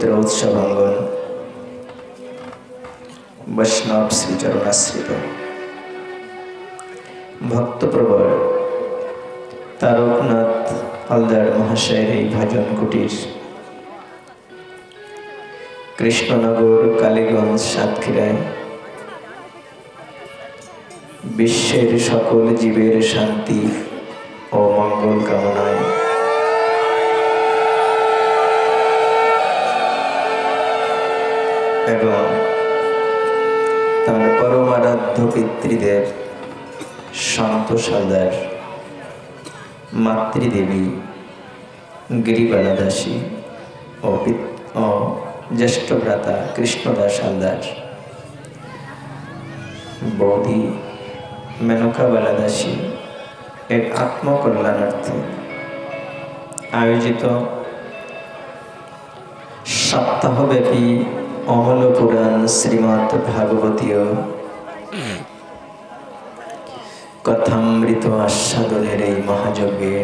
পবিত্র উৎসবাঙ্গন বৈষ্ণব শ্রীচরণাশ্রিত ভক্তপ্রবর তারকনাথ হালদার মহাশয়ের এই ভজন কুটির কৃষ্ণনগর কালীগঞ্জ সাতক্ষীরায় বিশ্বের সকল জীবের শান্তি ও মঙ্গল কামনায় এবং তার পরমারাধ্য পিতৃদেব সন্তোষ হালদার, মাতৃদেবী গিরিবালা দাসী ও জ্যেষ্ঠ ভ্রাতা কৃষ্ণদাস হালদার, বৌদি মেনকাবালা দাসী এর আত্মকল্যাণার্থে আয়োজিত সপ্তাহব্যাপী অমল পুরাণ শ্রীমৎ ভাগবতীয় কথামৃত আস্বাদনের এই মহাযজ্ঞে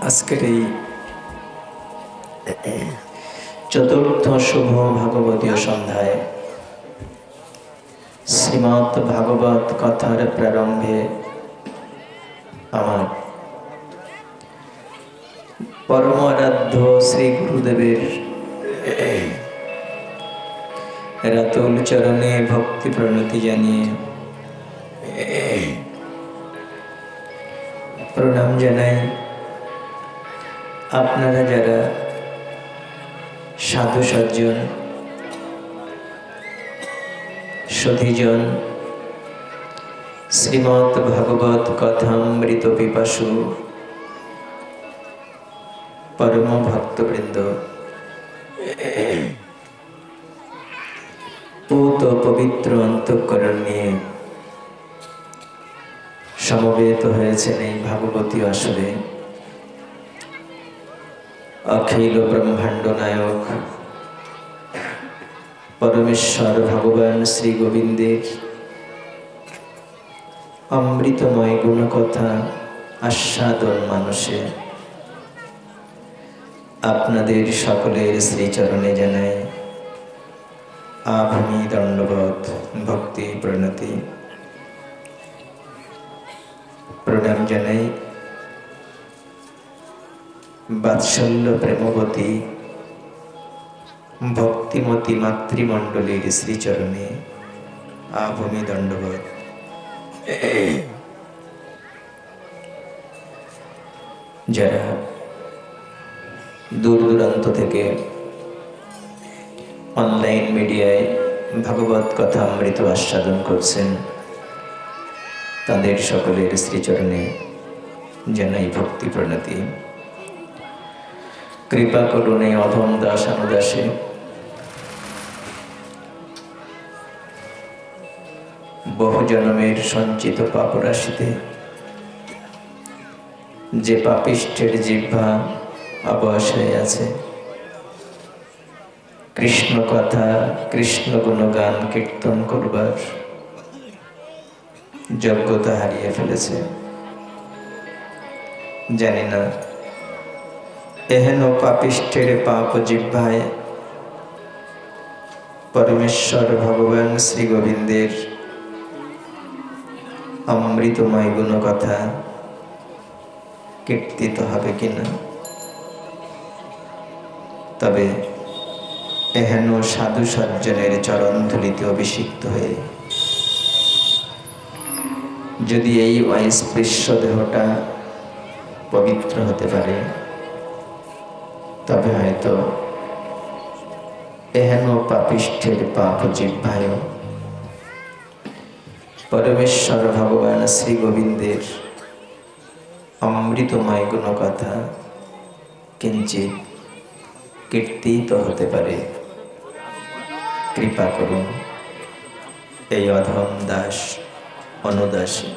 আজকের এই চতুর্থ শুভ ভাগবতীয় সন্ধ্যায় শ্রীমৎ ভাগবত কথার প্রারম্ভে আমার পরম আরাধ্য শ্রী গুরুদেবের রাতুল চরণে ভক্তি প্রণতি জানিয়ে প্রণাম জানাই। আপনারা যারা সাধু সজ্জন সধীজন শ্রীমৎ ভাগবত কথামৃত পিপাসু পরম ভক্তবৃন্দ, পূত পবিত্র অন্তঃকরণ নিয়ে সমবেত হয়েছেন এই ভাগবতী আসরে অখিল ব্রহ্মাণ্ড নায়ক পরমেশ্বর ভগবান শ্রী গোবিন্দের অমৃতময় গুণকথা আস্বাদন মানুষে আপনাদের সকলের শ্রীচরণে জানাই আভূমি দণ্ডবত ভক্তি প্রণতি প্রণাম জানাই। বাৎসল্য প্রেমবতী ভক্তিমতী মাতৃমণ্ডলীর শ্রীচরণে আভূমি দণ্ডবত। যারা দূর দূরান্ত থেকে অনলাইন মিডিয়ায় ভাগবত কথা অমৃত আস্বাদন করছেন, তাদের সকলের শ্রীচরণে জানাই ভক্তি প্রণতি। কৃপা করুন এই অধম দাস অনুদাসে বহু জন্মের সঞ্চিত পাপরাশিতে যে পাপিষ্ঠের জিহ্বা অবশ হয়ে আছে, কৃষ্ণ কথা কৃষ্ণ গুণগান কীর্তন করবার যোগ্যতা হারিয়ে ফেলেছে। জানি না এহেন পাপিষ্ঠের পাপ জিহ্বায় পরমেশ্বর ভগবান শ্রী গোবিন্দের অমৃতময় গুণকথা কীর্তিত হবে কিনা। তবে এহেন সাধু সজ্জনের চরণ ধুলিতে অভিষিক্ত হয়ে যদি এই অস্পৃশ্য দেহটা পবিত্র হতে পারে, তবে হয়তো এহেন পাপিষ্ঠের পাপ জিহ্বায় পরমেশ্বর ভগবান শ্রী গোবিন্দের অমৃতময় গুণকথা কিঞ্চিত কীর্তিত হতে পারে। কৃপা করুন এই অধম দাস অনুদাসী।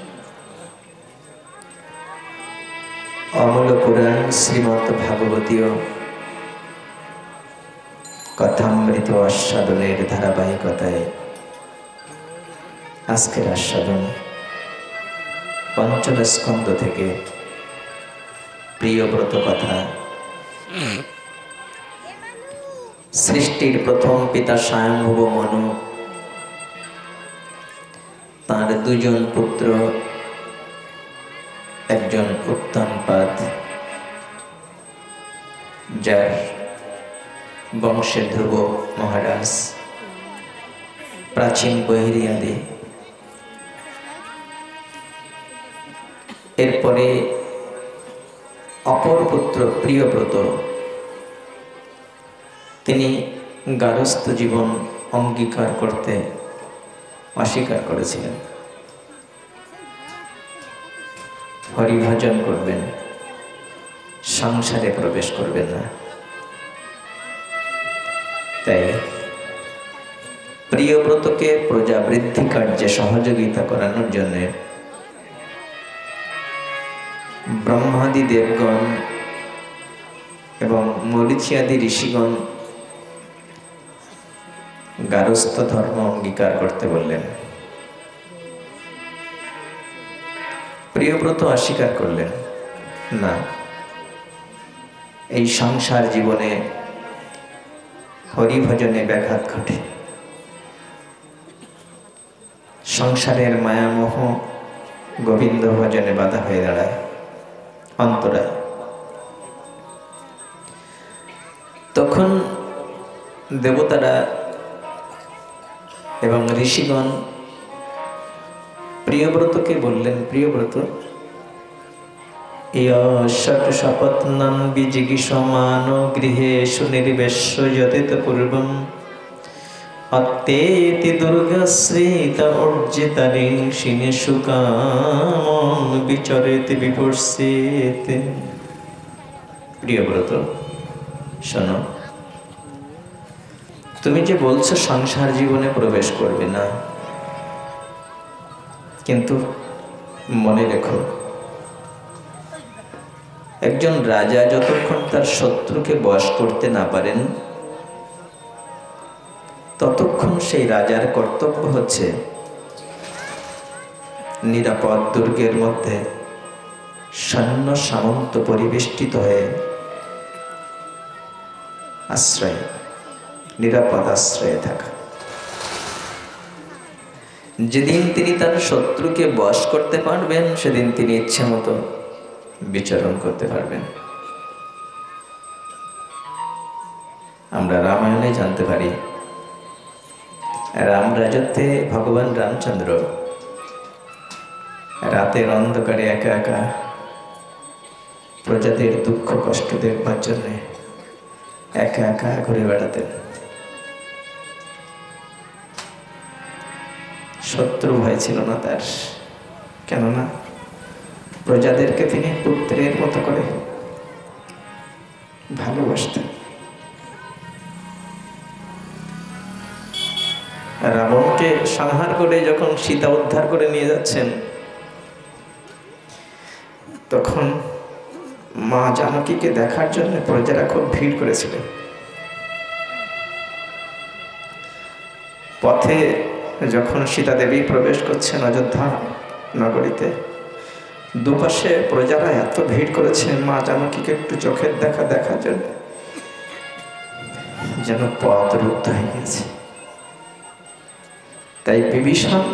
অমল পুরাণ শ্রীমৎ ভাগবতীয় কথামৃত আস্বাদনের ধারাবাহিকতায় আজকের আস্বাদন পঞ্চম স্কন্ধ থেকে প্রিয়ব্রত কথা। সৃষ্টির প্রথম পিতা স্বয়ংভুব মনু তার দুজন পুত্র, একজন উত্তানপাদ যার বংশে ধ্রুব মহারাজ, প্রাচীন বহিরিয়াদি। এরপরে অপর পুত্র প্রিয়ব্রত, তিনি গারস্থ জীবন অঙ্গীকার করতে অস্বীকার করেছিলেন। হরিভজন করবেন, সংসারে প্রবেশ করবেন না। তাই প্রিয়ব্রতকে প্রজা বৃদ্ধি কার্যে সহযোগিতা করানোর জন্য ব্রহ্মাদি দেবগণ এবং মরীচিয়াদি ঋষিগণ গারস্থ ধর্ম অঙ্গীকার করতে বললেন। প্রিয়ব্রত অস্বীকার করলেন, না, এই সংসার জীবনে হরিভজনে ব্যাঘাত ঘটে, সংসারের মায়ামোহ গোবিন্দ ভজনে বাধা হয়ে দাঁড়ায়, অন্তরায়। তখন দেবতারা এবং ঋষিগণ প্রিয়ব্রতকে বললেন, প্রিয়ব্রত, শপথনাম বিজিগীষমান গৃহেষু নির্বেশ্য যতেত পূর্বম অত্যেতি দুর্গাশ্রিতা অর্জিতারিংসিণীষু কামং বিচরেতি বিপর্ষেতে। প্রিয়ব্রত, শোনো, তুমি যে বলছো সংসার জীবনে প্রবেশ করবে না, কিন্তু মনে রেখো, একজন রাজা যতক্ষণ তার শত্রুকে বশ করতে না পারেন ততক্ষণ সেই রাজার কর্তব্য হচ্ছে নিরাপদ দুর্গের মধ্যে সৈন্য সামন্ত পরিবেষ্টিত হয়ে আশ্রয়, নিরাপদ আশ্রয়ে থাকা। যেদিন তিনি তার শত্রুকে বশ করতে পারবেন সেদিন তিনি ইচ্ছে মতো বিচরণ করতে পারবেন। আমরা রামায়ণে জানতে পারি, রাম রাজত্বে ভগবান রামচন্দ্র রাতের অন্ধকারে একা একা প্রজাদের দুঃখ কষ্ট দেখবার জন্য একা একা ঘুরে বেড়াতেন। শত্রু ভয় ছিল না তার, কেননা প্রজাদেরকে তিনি পুত্রের মতো করে ভালোবাসতেন। রাবণকে সংহার করে যখন সীতা উদ্ধার করে নিয়ে যাচ্ছেন, তখন মা জানকীকে দেখার জন্য প্রজারা খুব ভিড় করেছিলেন। পথে যখন সীতা দেবী প্রবেশ করছেন অযোধ্যা নগরীতে, দুপাশে প্রজারা এত ভিড় করেছে মা জানকীকে একটু চোখের দেখা দেখার জন্য, যেন পথ রুদ্ধ হয়ে গেছে। তাই বিভীষণ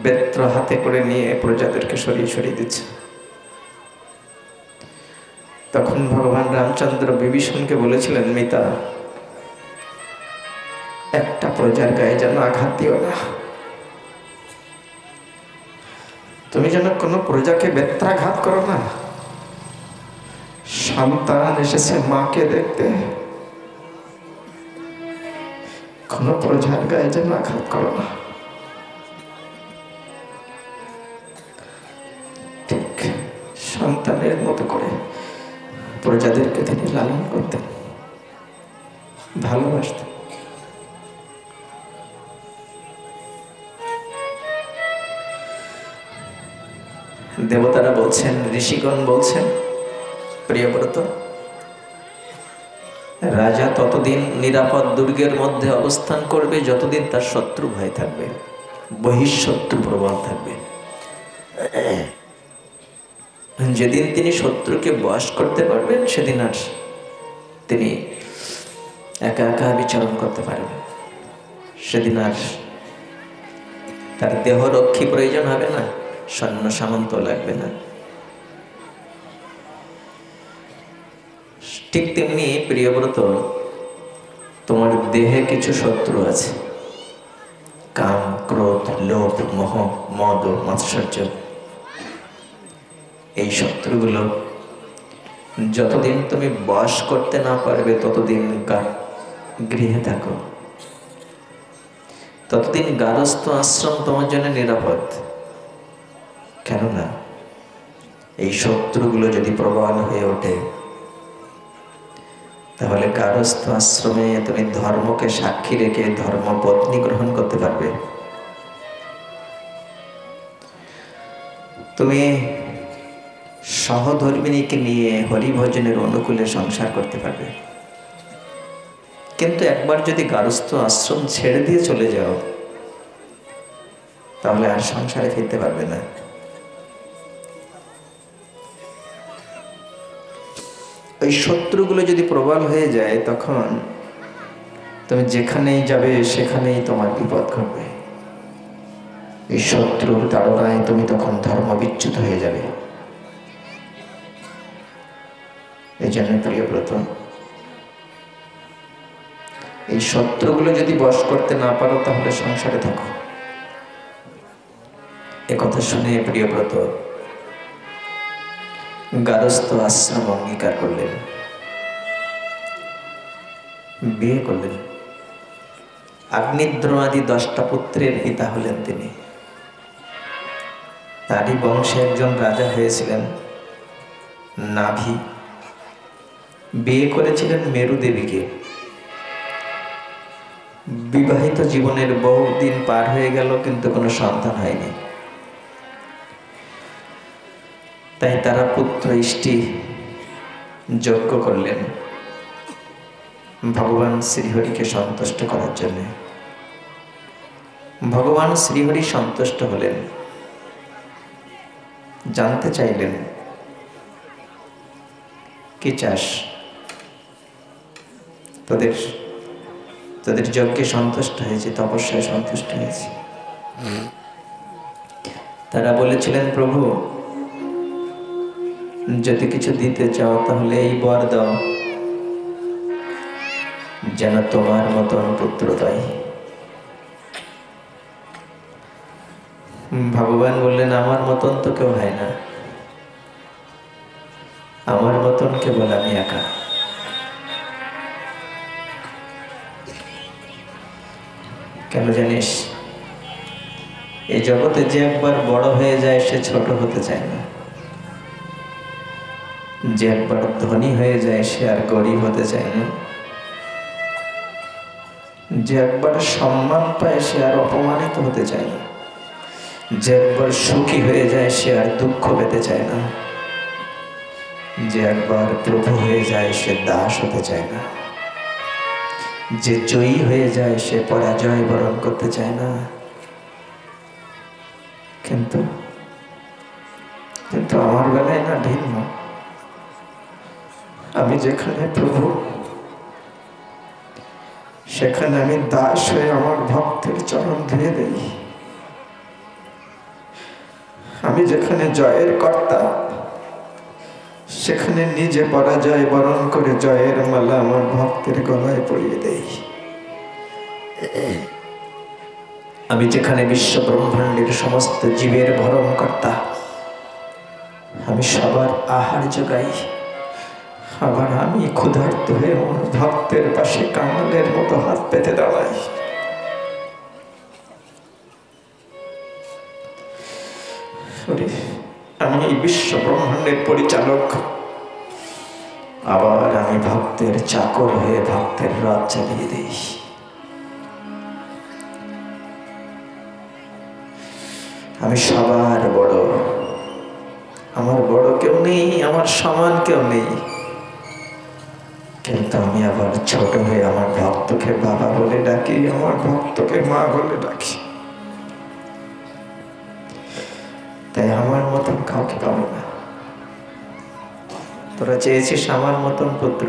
বেত্র হাতে করে নিয়ে প্রজাদেরকে সরিয়ে সরিয়ে দিচ্ছে। তখন ভগবান রামচন্দ্র বিভীষণকে বলেছিলেন, মিতা, একটা প্রজার গায়ে যেন আঘাত দিও না, তুমি যেন কোনো প্রজাকে বেত্রাঘাত করো না। সন্তান এসেছে মাকে দেখতে, কোনো প্রজার গায়ে যেন আঘাত করো না। ঠিক সন্তানের মতো করে প্রজাদেরকে তিনি লালন করতেন, ভালোবাসতেন। দেবতারা বলছেন, ঋষিগণ বলছেন, প্রিয়ব্রত, রাজা ততদিন নিরাপদ দুর্গের মধ্যে অবস্থান করবে যতদিন তার শত্রু ভয় থাকবে, বহিঃশত্রু প্রবল থাকবে। যেদিন তিনি শত্রুকে বশ করতে পারবেন সেদিন আর তিনি একা একা বিচরণ করতে পারবেন। সেদিন আর তার দেহরক্ষী প্রয়োজন হবে না, সৈন্য সামন্ত লাগবে না। ঠিক তেমনি প্রিয়ব্রত, তোমার দেহে কিছু শত্রু আছে, কাম, ক্রোধ, লোভ, মোহ, মদ, মাৎসর্য। এই শত্রুগুলো যতদিন তুমি বশ করতে না পারবে ততদিন গৃহে থাকো, ততদিন গারস্থ আশ্রম তোমার জন্য নিরাপদ। কেননা এই শত্রুগুলো যদি প্রবল হয়ে ওঠে তাহলে গারস্থ আশ্রমে তুমি ধর্মকে সাক্ষী রেখে ধর্মপত্নী গ্রহণ করতে পারবে। তুমি সহধর্মিণীকে নিয়ে হরিভজনের অনুকূলে সংসার করতে পারবে। কিন্তু একবার যদি গারস্থ আশ্রম ছেড়ে দিয়ে চলে যাও তাহলে আর সংসারে ফিরতে পারবে না। ওই শত্রুগুলো যদি প্রবল হয়ে যায় তখন তুমি যেখানেই যাবে সেখানেই তোমার বিপদ ঘটবে। এই শত্রুর তাড়নায় তুমি তখন ধর্মবিচ্যুত হয়ে যাবে। এই জন্য প্রিয়ব্রত, এই শত্রুগুলো যদি বশ করতে না পারো তাহলে সংসারে থাকো। একথা শুনে প্রিয়ব্রত গারস্থ আশ্রম অঙ্গীকার করলেন, বিয়ে করলেন। আগ্নিদ্র আদি 10টা পুত্রের পিতা হলেন তিনি। তারই বংশে একজন রাজা হয়েছিলেন নাভি। বিয়ে করেছিলেন মেরু দেবীকে। বিবাহিত জীবনের বহু দিন পার হয়ে গেল কিন্তু কোনো সন্তান হয়নি। তাই তারা পুত্র ইষ্টি যজ্ঞ করলেন ভগবান শ্রীহরিকে সন্তুষ্ট করার জন্য। ভগবান শ্রীহরি সন্তুষ্ট হলেন, জানতে চাইলেন কি চাস? তাদের যজ্ঞে সন্তুষ্ট হয়েছে, তপস্যায় সন্তুষ্ট হয়েছে। তারা বলেছিলেন, প্রভু যদি কিছু দিতে চাও তাহলে এই বর দাও যেন তোমার মতন পুত্র পাই। ভগবান বললেন, আমার মতন তো কেউ হয় না, আমার মতন কেবল আমি একা। কেন জানিস? এই জগতে যে একবার বড় হয়ে যায় সে ছোট হতে চায় না। যে একবার ধনী হয়ে যায় সে আর গরিব হতে চায় না। যে একবার সম্মান পায় সে আর অপমানিত হতে চায় না। যে একবার সুখী হয়ে যায় সে আর দুঃখ পেতে চায় না। যে একবার প্রভু হয়ে যায় সে দাস হতে চায় না। যে জয়ী হয়ে যায় সে পরাজয় বরণ করতে চায় না। কিন্তু আমার বেলায় না ভিন্ন। আমি যেখানে প্রভু সেখানে আমি দাস হয়ে আমার ভক্তের চরণ ধুয়ে দেই। আমি যেখানে জয়ের কর্তা সেখানে নিজে পরাজয় বরণ করে জয়ের মালা আমার ভক্তের গলায় পরিয়ে দেই। আমি যেখানে বিশ্ব ব্রহ্মাণ্ডের সমস্ত জীবের ভরণ কর্তা, আমি সবার আহার যোগাই। আবার আমি ক্ষুধার্ত হয়ে আমার ভক্তের পাশে কাঙালের মতো হাত পেতে দাঁড়াই। আমি এই বিশ্ব ব্রহ্মাণ্ডের পরিচালক, আবার আমি ভক্তের চাকর হয়ে ভক্তের রাত চালিয়ে দিই। আমি সবার বড়, আমার বড় কেউ নেই, আমার সমান কেউ নেই। কিন্তু আমি আবার ছোট হয়ে আমার ভক্তকে বাবা বলে ডাকি, আমার ভক্তকে মা বলে ডাকি। তাই আমার মতন কাউকে পাবো না। তোরা চেয়েছিস আমার মতন পুত্র,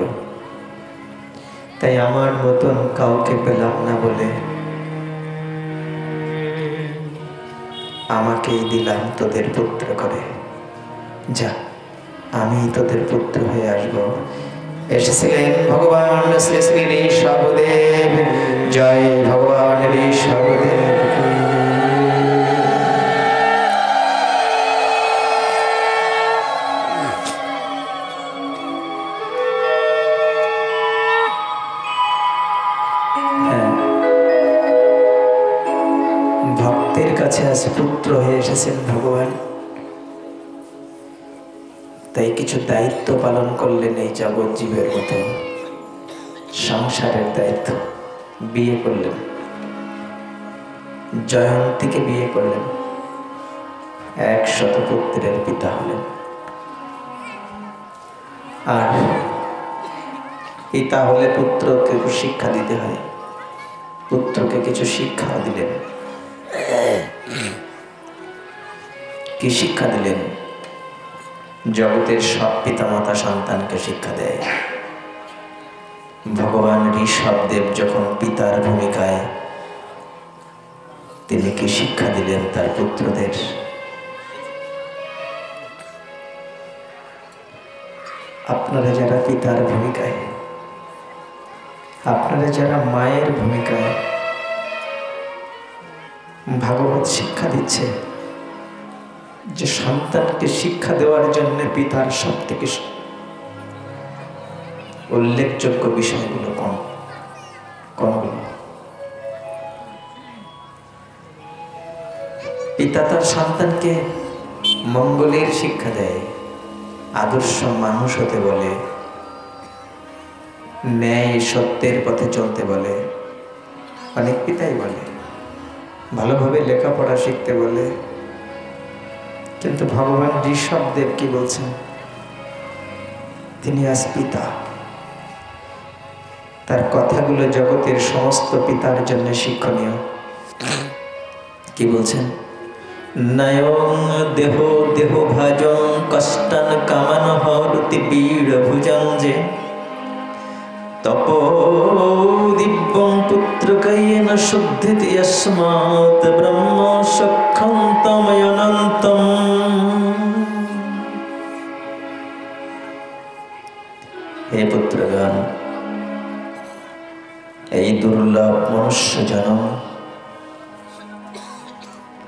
তাই আমার মতন কাউকে পেলাম না বলে আমাকেই দিলাম তোদের পুত্র করে। যা, আমি তোদের পুত্র হয়ে আসবো। এসেছিলেন ভগবান শ্রী শ্রী ঋষভদেব। জয় ভগবান ঋষভদেব। ভক্তের কাছে আজ পুত্র হয়ে এসেছেন ভগবান, তাই কিছু দায়িত্ব পালন করলেন এই জগৎ জীবের মতো। সংসারের দায়িত্ব। বিয়ে করলেন, জয়ন্তীকে বিয়ে করলেন, 100 পুত্রের পিতা হলেন। আর পিতা হলে পুত্রকে শিক্ষা দিতে হয়, পুত্রকে কিছু শিক্ষা দিলেন। কি শিক্ষা দিলেন? জগতের সব পিতামাতা সন্তানকে শিক্ষা দেয়। ভগবান ঋষভদেব যখন পিতার ভূমিকায়, তিনি কি শিক্ষা দিলেন তার পুত্রদের? আপনারা যারা পিতার ভূমিকায়, আপনারা যারা মায়ের ভূমিকায়, ভাগবত শিক্ষা দিচ্ছে যে সন্তানকে শিক্ষা দেওয়ার জন্য পিতার সব থেকে উল্লেখযোগ্য বিষয়গুলো কোনগুলো? পিতা তার সন্তানকে মঙ্গলের শিক্ষা দেয়, আদর্শ মানুষ হতে বলে, ন্যায় সত্যের পথে চলতে বলে। অনেক পিতাই বলে, ভালোভাবে লেখাপড়া শিখতে বলে। কিন্তু ভগবান ঋষভদেব কি বলছেন? তিনি আজ পিতা। তার কথাগুলো জগতের সমস্ত পিতার জন্য শিক্ষণীয়। কি বলছেন? নয়ং দেহ দেহ ভাজং কষ্টান কামান হরতি বীর ভুজং যে তপো দিব্যং পুত্রকায়েন শুদ্ধিতি যস্মাৎ ব্রহ্ম সখ্যং তময়নন্তম। হে পুত্রগণ, এই দুর্লভ মনুষ্য জন্ম,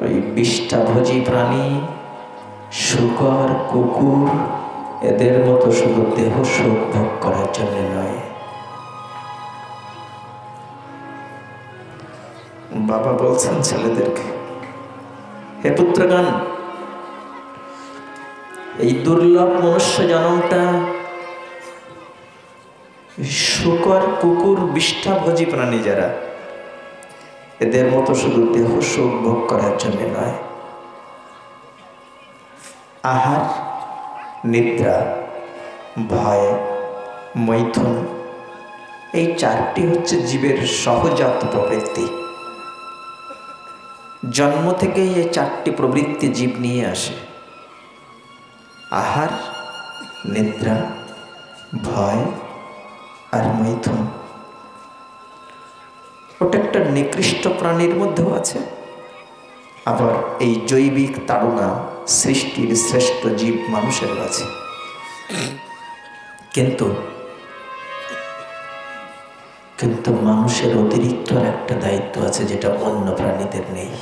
ওই বিষ্ঠাভোজী প্রাণী শূকর কুকুর এদের মতো শুধু দেহ সুখ ভোগ করার জন্য নয়। বাবা বলছেন ছেলেদেরকে, হে পুত্রগণ, এই দুর্লভ মনুষ্য জন্মটা শূকর কুকুর বিষ্ঠাভোজী প্রাণী যারা, এদের মতো শুধু দেহ সুখ ভোগ করার জন্য নয়। আহার, নিদ্রা, ভয়, মৈথুন, এই 4টি হচ্ছে জীবের সহজাত প্রবৃত্তি। জন্ম থেকেই এই 4টি প্রবৃত্তি জীব নিয়ে আসে। আহার, নিদ্রা, ভয় আর মৈথুন। ওটা একটা নিকৃষ্ট প্রাণীর মধ্যেও আছে, আবার এই জৈবিক তাড়না সৃষ্টির শ্রেষ্ঠ জীব মানুষের আছে। কিন্তু মানুষের অতিরিক্ত একটা দায়িত্ব আছে যেটা অন্য প্রাণীদের নেই।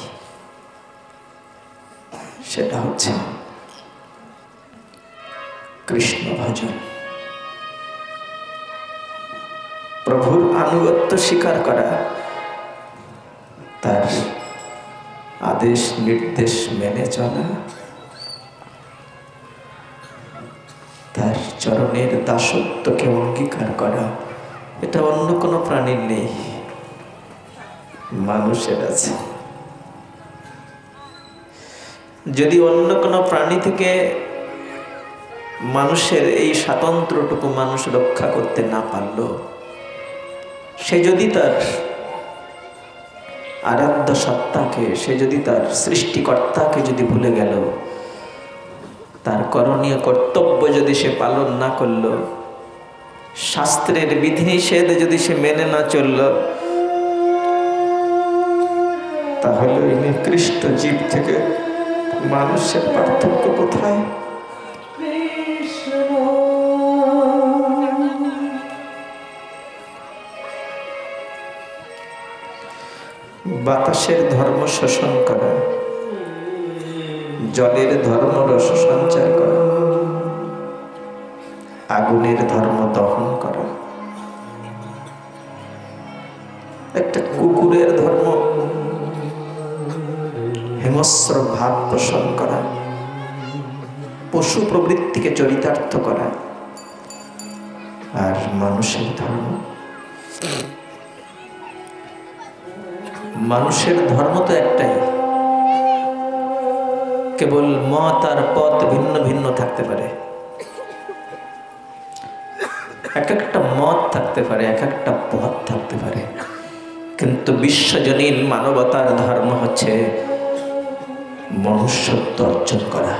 সেটা হচ্ছে কৃষ্ণ ভজন, প্রভুর আনুগত্য স্বীকার করা, তার আদেশ নির্দেশ মেনে চলা, তার চরণের দাসত্বকে অঙ্গীকার করা। এটা অন্য কোনো প্রাণীর নেই, মানুষের আছে। যদি অন্য কোনো প্রাণী থেকে মানুষের এই স্বাতন্ত্র্যটুকু মানুষ রক্ষা করতে না পারল, সে যদি তার আরাধ্য সত্তাকে, সে যদি তার সৃষ্টিকর্তাকে যদি ভুলে গেল, তার করণীয় কর্তব্য যদি সে পালন না করল, শাস্ত্রের বিধিনিষেধ যদি সে মেনে না চলল, তাহলে ওই নিকৃষ্ট জীব থেকে মানুষের পার্থক্য কোথায়? বাতাসের ধর্ম শোষণ করা, জলের ধর্ম রস সঞ্চার করা, আগুনের ধর্ম দহন করা, একটা কুকুরের ধর্ম হিংস্র ভাব পোষণ করা, পশু প্রবৃত্তিকে চরিতার্থ করা। আর মানুষের ধর্ম, মানুষের ধর্ম তো একটাই, কেবল মত আর পথ ভিন্ন ভিন্ন থাকতে পারে, এক একটা মত থাকতে পারে, এক একটা পথ থাকতে পারে, কিন্তু বিশ্বজনীন মানবতার ধর্ম হচ্ছে মনুষ্যত্ব অর্জন করা,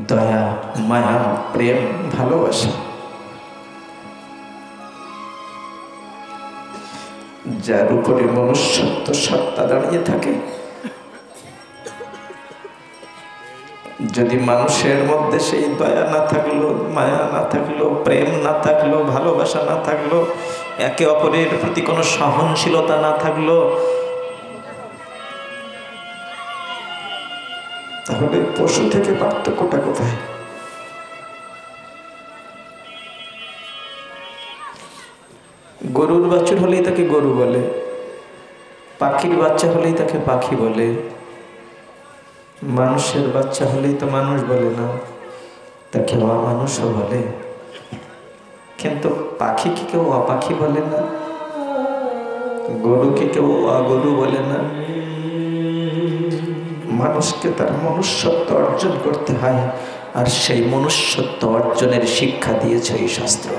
দয়া, মায়া, প্রেম, ভালোবাসা। যার উপরে মনুষ্যত্ব সত্তা দাঁড়িয়ে থাকে, যদি মানুষের মধ্যে সেই দয়া না থাকলো, মায়া না থাকলো, প্রেম না থাকলো, ভালোবাসা না থাকলো, একে অপরের প্রতি কোনো সহনশীলতা না থাকলো, তাহলে পশু থেকে পার্থক্যটা কোথায়? গরুর বাছুর হলেই তাকে গরু বলে, পাখির বাচ্চা হলেই তাকে পাখি বলে, মানুষের বাচ্চা হলেই তো মানুষ বলে না, তাকে অমানুষও বলে। কিন্তু পাখিকে কেউ অপাখি বলে না, গরুকে কেউ অগরু বলে না। মানুষকে তার মনুষ্যত্ব অর্জন করতে হয়, আর সেই মনুষ্যত্ব অর্জনের শিক্ষা দিয়েছে এই শাস্ত্র।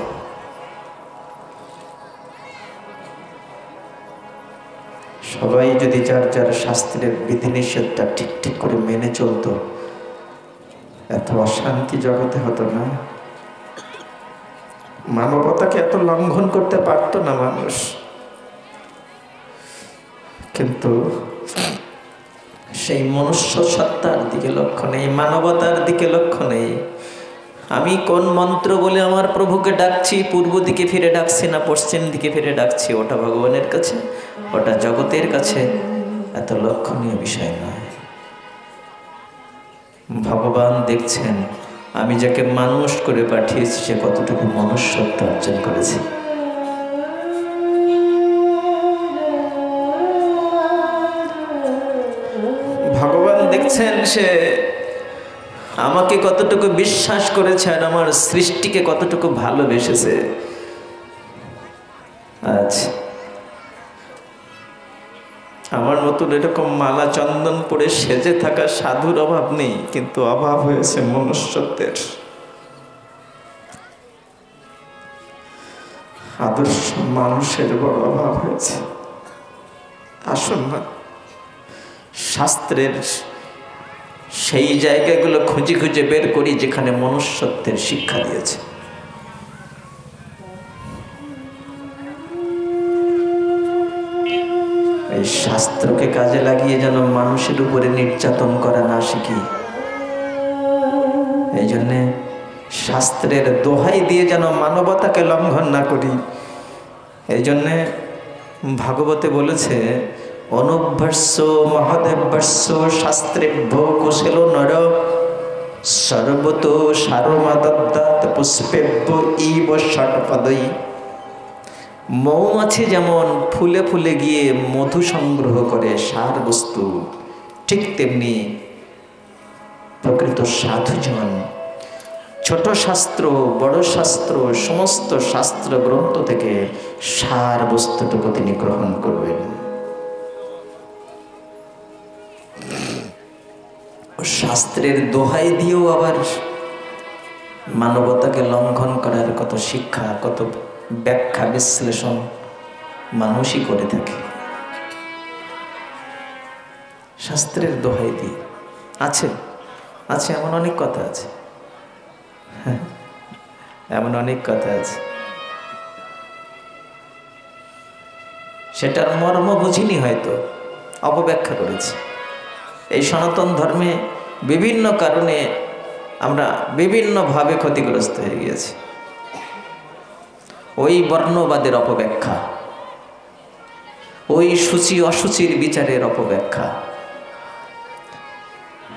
সবাই যদি যার যার শাস্ত্রের বিধিনিষেধটা ঠিক ঠিক করে মেনে চলতো, এত অশান্তি জগতে হতো না, মানবতাকে এত লঙ্ঘন করতে পারত না মানুষ। কিন্তু সেই মনুষ্য সত্তার দিকে লক্ষ্য নেই, মানবতার দিকে লক্ষ্য নেই। আমি কোন মন্ত্র বলে আমার প্রভুকে ডাকছি, পূর্ব দিকে ফিরে ডাকছি না পশ্চিম দিকে ফিরে ডাকছি, ওটা ভগবানের কাছে, ওটা জগতের কাছে এত লক্ষণীয় বিষয় নয়। ভগবান দেখছেন আমি যাকে মানুষ করে পাঠিয়েছি সে কতটুকু মনুষ্যত্ব অর্জন করেছে। ভগবান দেখছেন সে আমাকে কতটুকু বিশ্বাস করেছে আর আমার সৃষ্টিকে কতটুকু ভালোবেসেছে। আজ আমার মতন এরকম মালা চন্দন পরে সেজে থাকা সাধুর অভাব নেই, কিন্তু অভাব হয়েছে মনুষ্যত্বের। আদর্শ মানুষের বড় অভাব হয়েছে। আসুন না, শাস্ত্রের সেই জায়গাগুলো খুঁজে খুঁজে বের করি যেখানে মনুষ্যত্বের শিক্ষা দিয়েছে। এই শাস্ত্রকে কাজে লাগিয়ে যেন মানুষের উপরে নির্যাতন করা না শিখি। এই জন্যে শাস্ত্রের দোহাই দিয়ে যেন মানবতাকে লঙ্ঘন না করি। এই জন্যে ভাগবতে বলেছে, অনুভ্যস্য মহদেভ্যস্য শাস্ত্রেভ্য কুশলো নর সর্বত সারমাদদ্দাত পুষ্পেভ্য ইব ষটপদই। মৌমাছি যেমন ফুলে ফুলে গিয়ে মধু সংগ্রহ করে সার বস্তু, ঠিক তেমনি প্রকৃত সাধুজন ছোট শাস্ত্র বড় শাস্ত্র সমস্ত শাস্ত্র গ্রন্থ থেকে সার বস্তুটুকু তিনি গ্রহণ করবেন। শাস্ত্রের দোহাই দিয়েও আবার মানবতাকে লঙ্ঘন করার কত শিক্ষা, কত ব্যাখ্যা বিশ্লেষণ মানুষই করে থাকে শাস্ত্রের দোহাই দিয়ে। আছে আছে এমন অনেক কথা আছে, এমন অনেক কথা আছে, সেটার মর্ম বুঝিনি, হয়তো অপব্যাখ্যা করেছি। এই সনাতন ধর্মে বিভিন্ন কারণে আমরা বিভিন্নভাবে ক্ষতিগ্রস্ত হয়ে গিয়েছি। ওই বর্ণবাদের অপব্যাখ্যা, ওই সূচি অসুচির বিচারের অপব্যাখ্যা,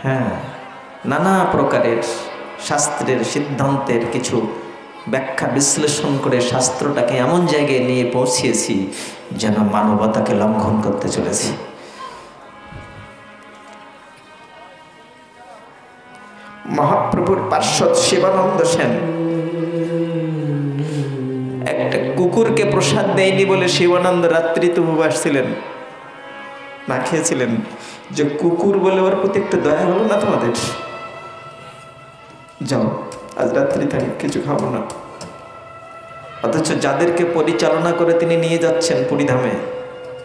হ্যাঁ, নানা প্রকারের শাস্ত্রের সিদ্ধান্তের কিছু ব্যাখ্যা বিশ্লেষণ করে শাস্ত্রটাকে এমন জায়গায় নিয়ে পৌঁছিয়েছি যেন মানবতাকে লঙ্ঘন করতে চলেছি। মহাপ্রভুর পার্শ্বদ শিবানন্দ সেন একটা কুকুরকে প্রসাদ দেয়নি বলে শিবানন্দ রাত্রিতে উপবাস ছিলেন, না খেয়েছিলেন, যে কুকুর বলে ওর প্রতি একটু দয়া হলো না তোমাদের? যাও আজ রাত্রি থাকি, কিছু খাবো না। অথচ যাদেরকে পরিচালনা করে তিনি নিয়ে যাচ্ছেন পুরীধামে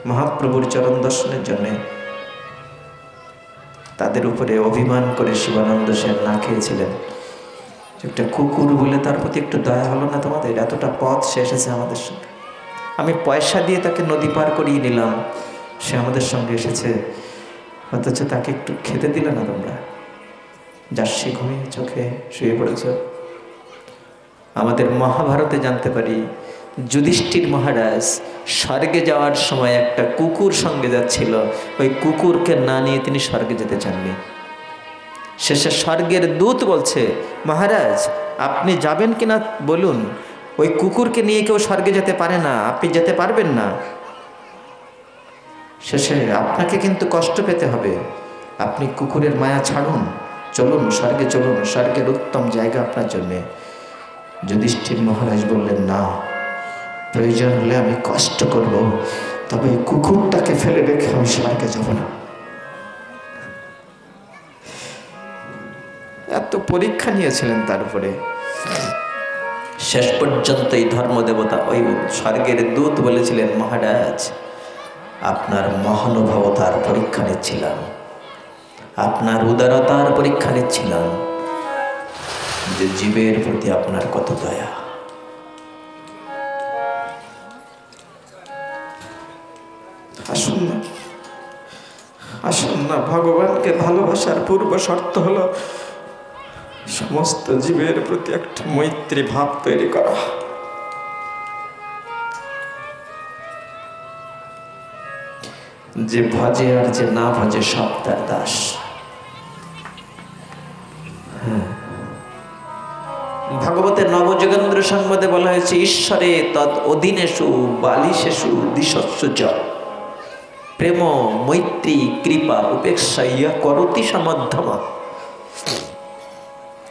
মহাপ্রভুর চরণ দর্শনের জন্য, তাদের উপরে অভিমান করে শিবানন্দ সেন না খেয়েছিলেন। একটা কুকুর বলে তার প্রতি একটু দয়া হলো না তোমাদের? এতটা পথ সে এসেছে আমাদের সঙ্গে, আমি পয়সা দিয়ে তাকে নদী পার করিয়ে নিলাম, সে আমাদের সঙ্গে এসেছে, অথচ তাকে একটু খেতে দিলে না তোমরা? যাচ্ছি ঘুমিয়ে চোখে শুয়ে পড়েছ। আমাদের মহাভারতে জানতে পারি যুধিষ্ঠির মহারাজ স্বর্গে যাওয়ার সময় একটা কুকুর সঙ্গে যাচ্ছিল, ওই কুকুরকে না নিয়ে তিনি স্বর্গে যেতে চাননি। শেষে স্বর্গের দূত বলছে, মহারাজ আপনি যাবেন কিনা বলুন, ওই কুকুরকে নিয়ে কেউ স্বর্গে যেতে পারে না, আপনি যেতে পারবেন না। শেষে আপনাকে কিন্তু কষ্ট পেতে হবে, আপনি কুকুরের মায়া ছাড়ুন, চলুন স্বর্গে চলুন, স্বর্গের উত্তম জায়গা আপনার জন্যে। যুধিষ্ঠির মহারাজ বললেন, না, প্রয়োজন হলে আমি কষ্ট করব, তবে কুকুরটাকে ফেলে রেখে আমি স্বর্গে যাব না। এত পরীক্ষা নিয়েছিলেন তার উপরে। শেষ পর্যন্ত এই ধর্মদেবতা, ওই স্বর্গের দূত বলেছিলেন, মহারাজ আপনার মহানুভবতার পরীক্ষা নিচ্ছিলাম, আপনার উদারতার পরীক্ষা নিচ্ছিলাম, যে জীবের প্রতি আপনার কত দয়া। আসুন না, আসুন না, ভগবানকে ভালোবাসার পূর্ব শর্ত হলো সমস্ত জীবের প্রতি একটা মৈত্রী ভাব তৈরি করা। যে ভজে আর যে না ভজে সব তার দাস। ভাগবতের নবযোগেন্দ্র সংবাদে বলা হয়েছে, ঈশ্বরে তৎ অধীনেষু বালিশেষু দিশস্যু চ প্রেম মৈত্রী কৃপা উপেক্ষা ইয়া করতি সমধ্যমা।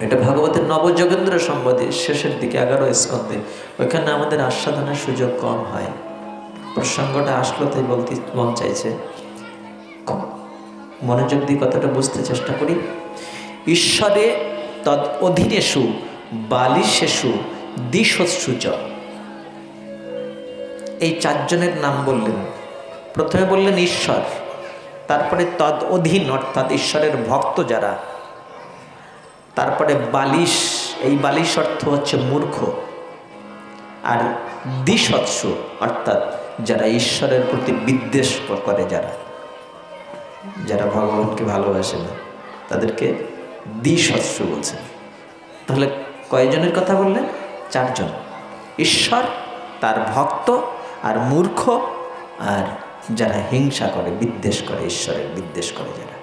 এটা ভাগবতের নবযোগেন্দ্র সংবাদের শেষের দিকে 11 স্কন্ধে। ওইখানে আমাদের আস্বাদনের সুযোগ কম হয়, প্রসঙ্গটা আসলো তাই বলতে মন চাইছে, মনোযোগ দিয়ে কথাটা বুঝতে চেষ্টা করি। ঈশ্বরে তদ অধীনেষু বালিশেষু দিশস্যু চ, এই চারজনের নাম বললেন। প্রথমে বললেন ঈশ্বর, তারপরে তদ অধীন অর্থাৎ ঈশ্বরের ভক্ত যারা, তারপরে বালিশ, এই বালিশ অর্থ হচ্ছে মূর্খ, আর দ্বিসৎসু অর্থাৎ যারা ঈশ্বরের প্রতি বিদ্বেষ করে, যারা যারা ভগবানকে ভালোবাসে না, তাদেরকে দ্বিসৎসু বলছেন। তাহলে কয়জনের কথা বললেন? 4 জন, ঈশ্বর, তার ভক্ত, আর মূর্খ, আর যারা হিংসা করে, বিদ্বেষ করে, ঈশ্বরের বিদ্বেষ করে যারা।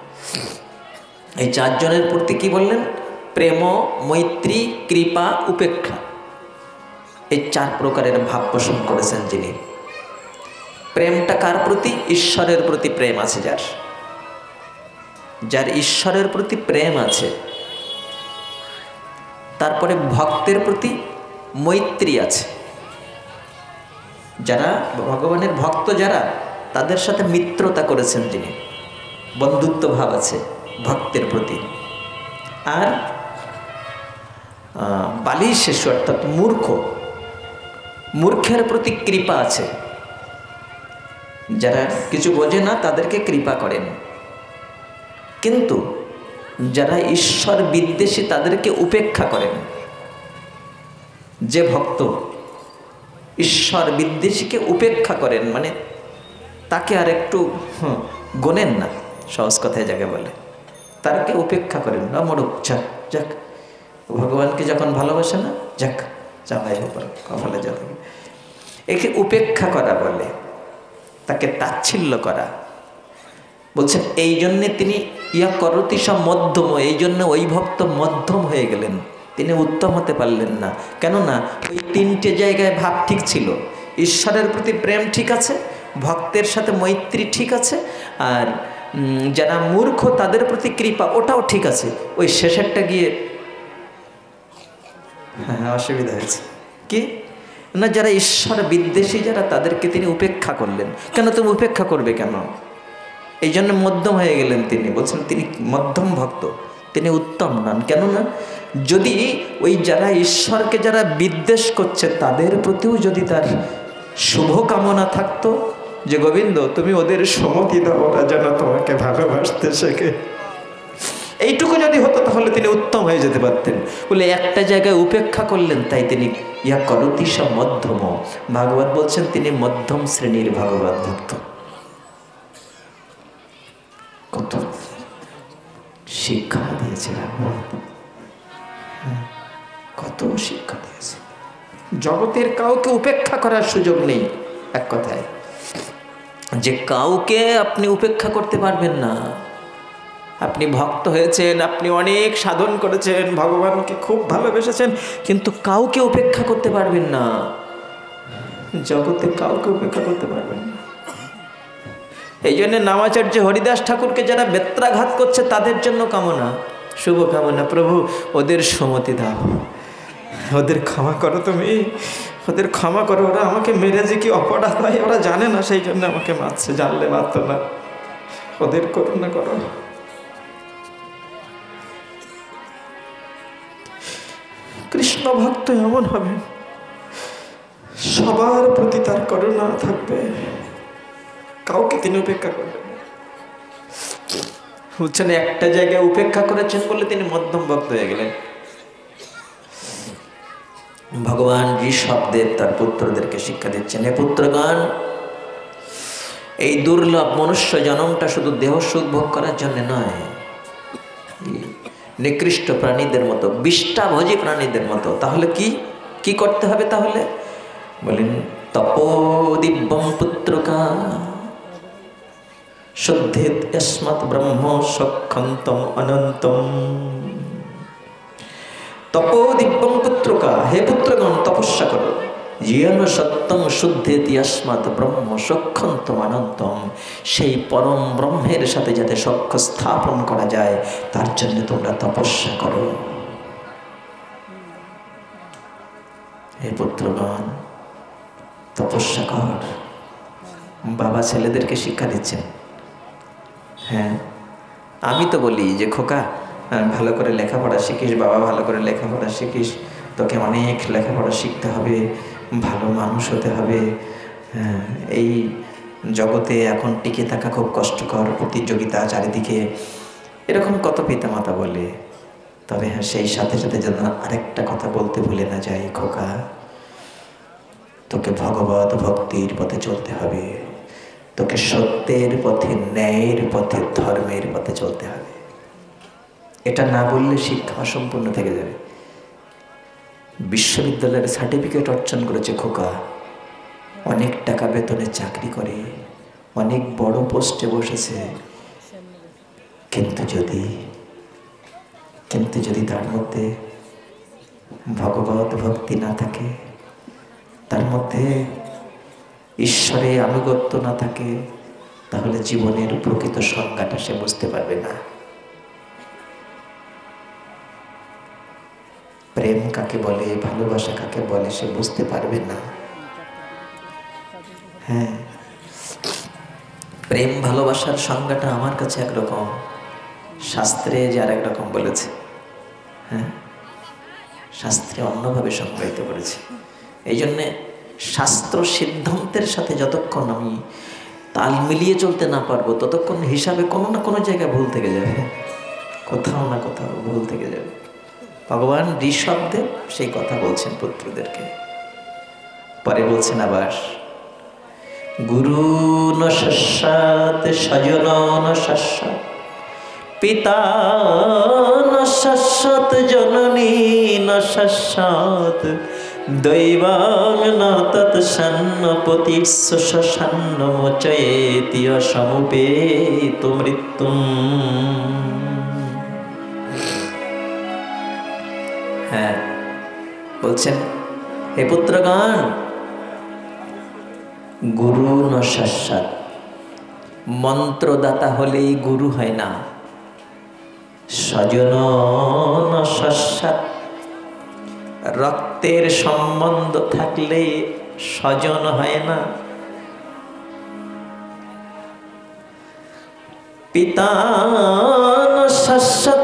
এই 4 জনের প্রতি কি বললেন? প্রেম, মৈত্রী, কৃপা, উপেক্ষা, এই 4 প্রকারের ভাব পোষণ করেছেন যিনি। প্রেমটা কার প্রতি? ঈশ্বরের প্রতি প্রেম আছে যার, যার ঈশ্বরের প্রতি প্রেম আছে, তারপরে ভক্তের প্রতি মৈত্রী আছে, যারা ভগবানের ভক্ত যারা, তাদের সাথে মিত্রতা করেছেন যিনি, বন্ধুত্ব ভাব আছে ভক্তের প্রতি। আর বালিশ শিশু অর্থাৎ মূর্খ, মূর্খের প্রতি কৃপা আছে। যারা কিছু বোঝে না তাদেরকে কৃপা করেন, কিন্তু যারা ঈশ্বর বিদ্বেষী তাদেরকে উপেক্ষা করেন। যে ভক্ত ঈশ্বর বিদ্বেষীকে উপেক্ষা করেন মানে তাকে আর একটু গোনেন না, সহজ কথায় যাকে বলে, তারকে উপেক্ষা করেন না, মরুক যাক যাক। ভগবানকে যখন ভালোবাসে না, যাক চালাই কপালে যা থাকে, একে উপেক্ষা করা বলে, তাকে তাচ্ছিল্য করা। বলছেন এই জন্যে তিনি ইয়া করতিসা মধ্যম, এই জন্য ওই ভক্ত মধ্যম হয়ে গেলেন, তিনি উত্তম হতে পারলেন না। কেননা ওই তিনটে জায়গায় ভাব ঠিক ছিল, ঈশ্বরের প্রতি প্রেম ঠিক আছে, ভক্তের সাথে মৈত্রী ঠিক আছে, আর যারা মূর্খ তাদের প্রতি কৃপা ওটাও ঠিক আছে। ওই শেষেরটা গিয়ে হ্যাঁ অসুবিধা হয়েছে কি না, যারা ঈশ্বর বিদ্বেষী যারা তাদেরকে তিনি উপেক্ষা করলেন। কেন তুমি উপেক্ষা করবে কেন? এই জন্য মধ্যম হয়ে গেলেন তিনি। বলছেন তিনি মধ্যম ভক্ত, তিনি উত্তম নন। কেননা যদি ওই যারা ঈশ্বরকে যারা বিদ্বেষ করছে তাদের প্রতিও যদি তার শুভ কামনা থাকতো, যে গোবিন্দ তুমি ওদের সম্মতি দাও, ওরা যেন তোমাকে ভালোবাসতে শেখে, এইটুকু যদি হতো তাহলে তিনি উত্তম হয়ে যেতে পারতেন। বলে একটা জায়গায় উপেক্ষা করলেন, তাই তিনি ইয়া করতিসা মধ্যম। ভাগবত বলছেন তিনি মধ্যম শ্রেণীর ভাগবত ভক্ত। কত শিক্ষা দিয়েছে ভাগবত, কত শিক্ষা দিয়েছে। জগতের কাউকে উপেক্ষা করার সুযোগ নেই। এক কথায় যে কাউকে আপনি উপেক্ষা করতে পারবেন না। আপনি ভক্ত হয়েছেন, আপনি অনেক সাধন করেছেন, ভগবানকে খুব ভালোবেসেছেন, কিন্তু কাউকে উপেক্ষা করতে পারবেন না। জগতে কাউকে উপেক্ষা করতে পারবেন না। এই জন্য নামাচার্য হরিদাস ঠাকুরকে যারা বেত্রাঘাত করছে তাদের জন্য কামনা, শুভ কামনা, প্রভু ওদের সম্মতি দাও, ওদের ক্ষমা করো, তুমি ওদের ক্ষমা করো, ওরা আমাকে মেরে যে কি অপরাধ হয় ওরা জানে না, সেই জন্য আমাকে মারছে, জানলে মারতো না, ওদের করুণা করো। কৃষ্ণ ভক্ত এমন হবে, সবার প্রতি তার করুণা থাকবে, কাউকে তিনি উপেক্ষা করবেন। বুঝছেন, একটা জায়গায় উপেক্ষা করেছেন বলে তিনি মধ্যম ভক্ত হয়ে গেলেন। ভগবান ঋষভদেব তার পুত্রদেরকে শিক্ষা দিচ্ছেন, হে পুত্রগণ, এই দুর্লভ মনুষ্য জন্মটা শুধু দেহ সুখ ভোগ করার জন্য নয়, নিকৃষ্ট প্রাণীদের মতো, বিষ্ঠাভোজী প্রাণীদের মতো। তাহলে কি কি করতে হবে? তাহলে বলেন তপোদিব্যং পুত্রকা শুদ্ধেত যস্মাৎ ব্রহ্ম সক্ষন্তম অনন্তম। তপোদিব্যং পুত্রকা, হে পুত্রগণ তপস্যা করো, যেন সত্যং শুদ্ধেত যস্মাৎ ব্রহ্ম সক্ষন্তম অনন্তম। সেই পরম ব্রহ্মের সাথে যাতে সখ্য স্থাপন করা যায় তার জন্য তোমরা তপস্যা করো। হে পুত্রগণ তপস্যা কর। বাবা ছেলেদেরকে শিক্ষা দিচ্ছেন। হ্যাঁ, আমি তো বলি যে খোকা ভালো করে লেখাপড়া শিখিস, বাবা ভালো করে লেখাপড়া শিখিস, তোকে অনেক লেখাপড়া শিখতে হবে, ভালো মানুষ হতে হবে। এই জগতে এখন টিকে থাকা খুব কষ্টকর, প্রতিযোগিতা চারিদিকে, এরকম কত পিতামাতা বলে। তবে হ্যাঁ, সেই সাথে সাথে যেন আরেকটা কথা বলতে ভুলে না যাই, খোকা তোকে ভগবত ভক্তির পথে চলতে হবে, তোকে সত্যের পথে, ন্যায়ের পথে, ধর্মের পথে চলতে হবে। এটা না বললে শিক্ষা অসম্পূর্ণ থেকে যাবে। বিশ্ববিদ্যালয়ের সার্টিফিকেট অর্জন করেছে খোকা, অনেক টাকা বেতনে চাকরি করে, অনেক বড় পোস্টে বসেছে, কিন্তু যদি তার মধ্যে ভগবত ভক্তি না থাকে, তার মধ্যে ঈশ্বরে আনুগত্য না থাকে, তাহলে জীবনের প্রকৃত সংজ্ঞাটা সে বুঝতে পারবে না। প্রেম কাকে বলে, ভালোবাসা কাকে বলে সে বুঝতে পারবে না। হ্যাঁ, প্রেম ভালোবাসার সংজ্ঞাটা আমার কাছে একরকম, শাস্ত্রে যে আর একরকম বলেছে। হ্যাঁ, শাস্ত্রে অন্যভাবে সংজ্ঞায়িত করেছে। এই জন্যে শাস্ত্র সিদ্ধান্তের সাথে যতক্ষণ আমি তাল মিলিয়ে চলতে না পারবো, ততক্ষণ হিসাবে কোনো না কোনো জায়গায় ভুল থেকে যাবে, কোথাও না কোথাও ভুল থেকে যাবে। ভগবান ঋষভদেব সেই কথা বলছেন পুত্রদেরকে। পরে বলছেন আবার, গুরু ন শাশ্বত স্বজন ন শাশ্বত পিতা ন শাশ্বত জননী ন শাশ্বত দৈবাং ন তৎসন্ন পতিস্স সন্ন মোচয়েতি সমুপেত মৃত্যুম। হ্যাঁ, বলছেন হে পুত্রগণ, গুরু ন শাশ্বত, মন্ত্রদাতা হলেই গুরু হয় না। স্বজন ন শাশ্বত, রক্তের সম্বন্ধ থাকলে স্বজন হয় না। পিতা ন শাশ্বত,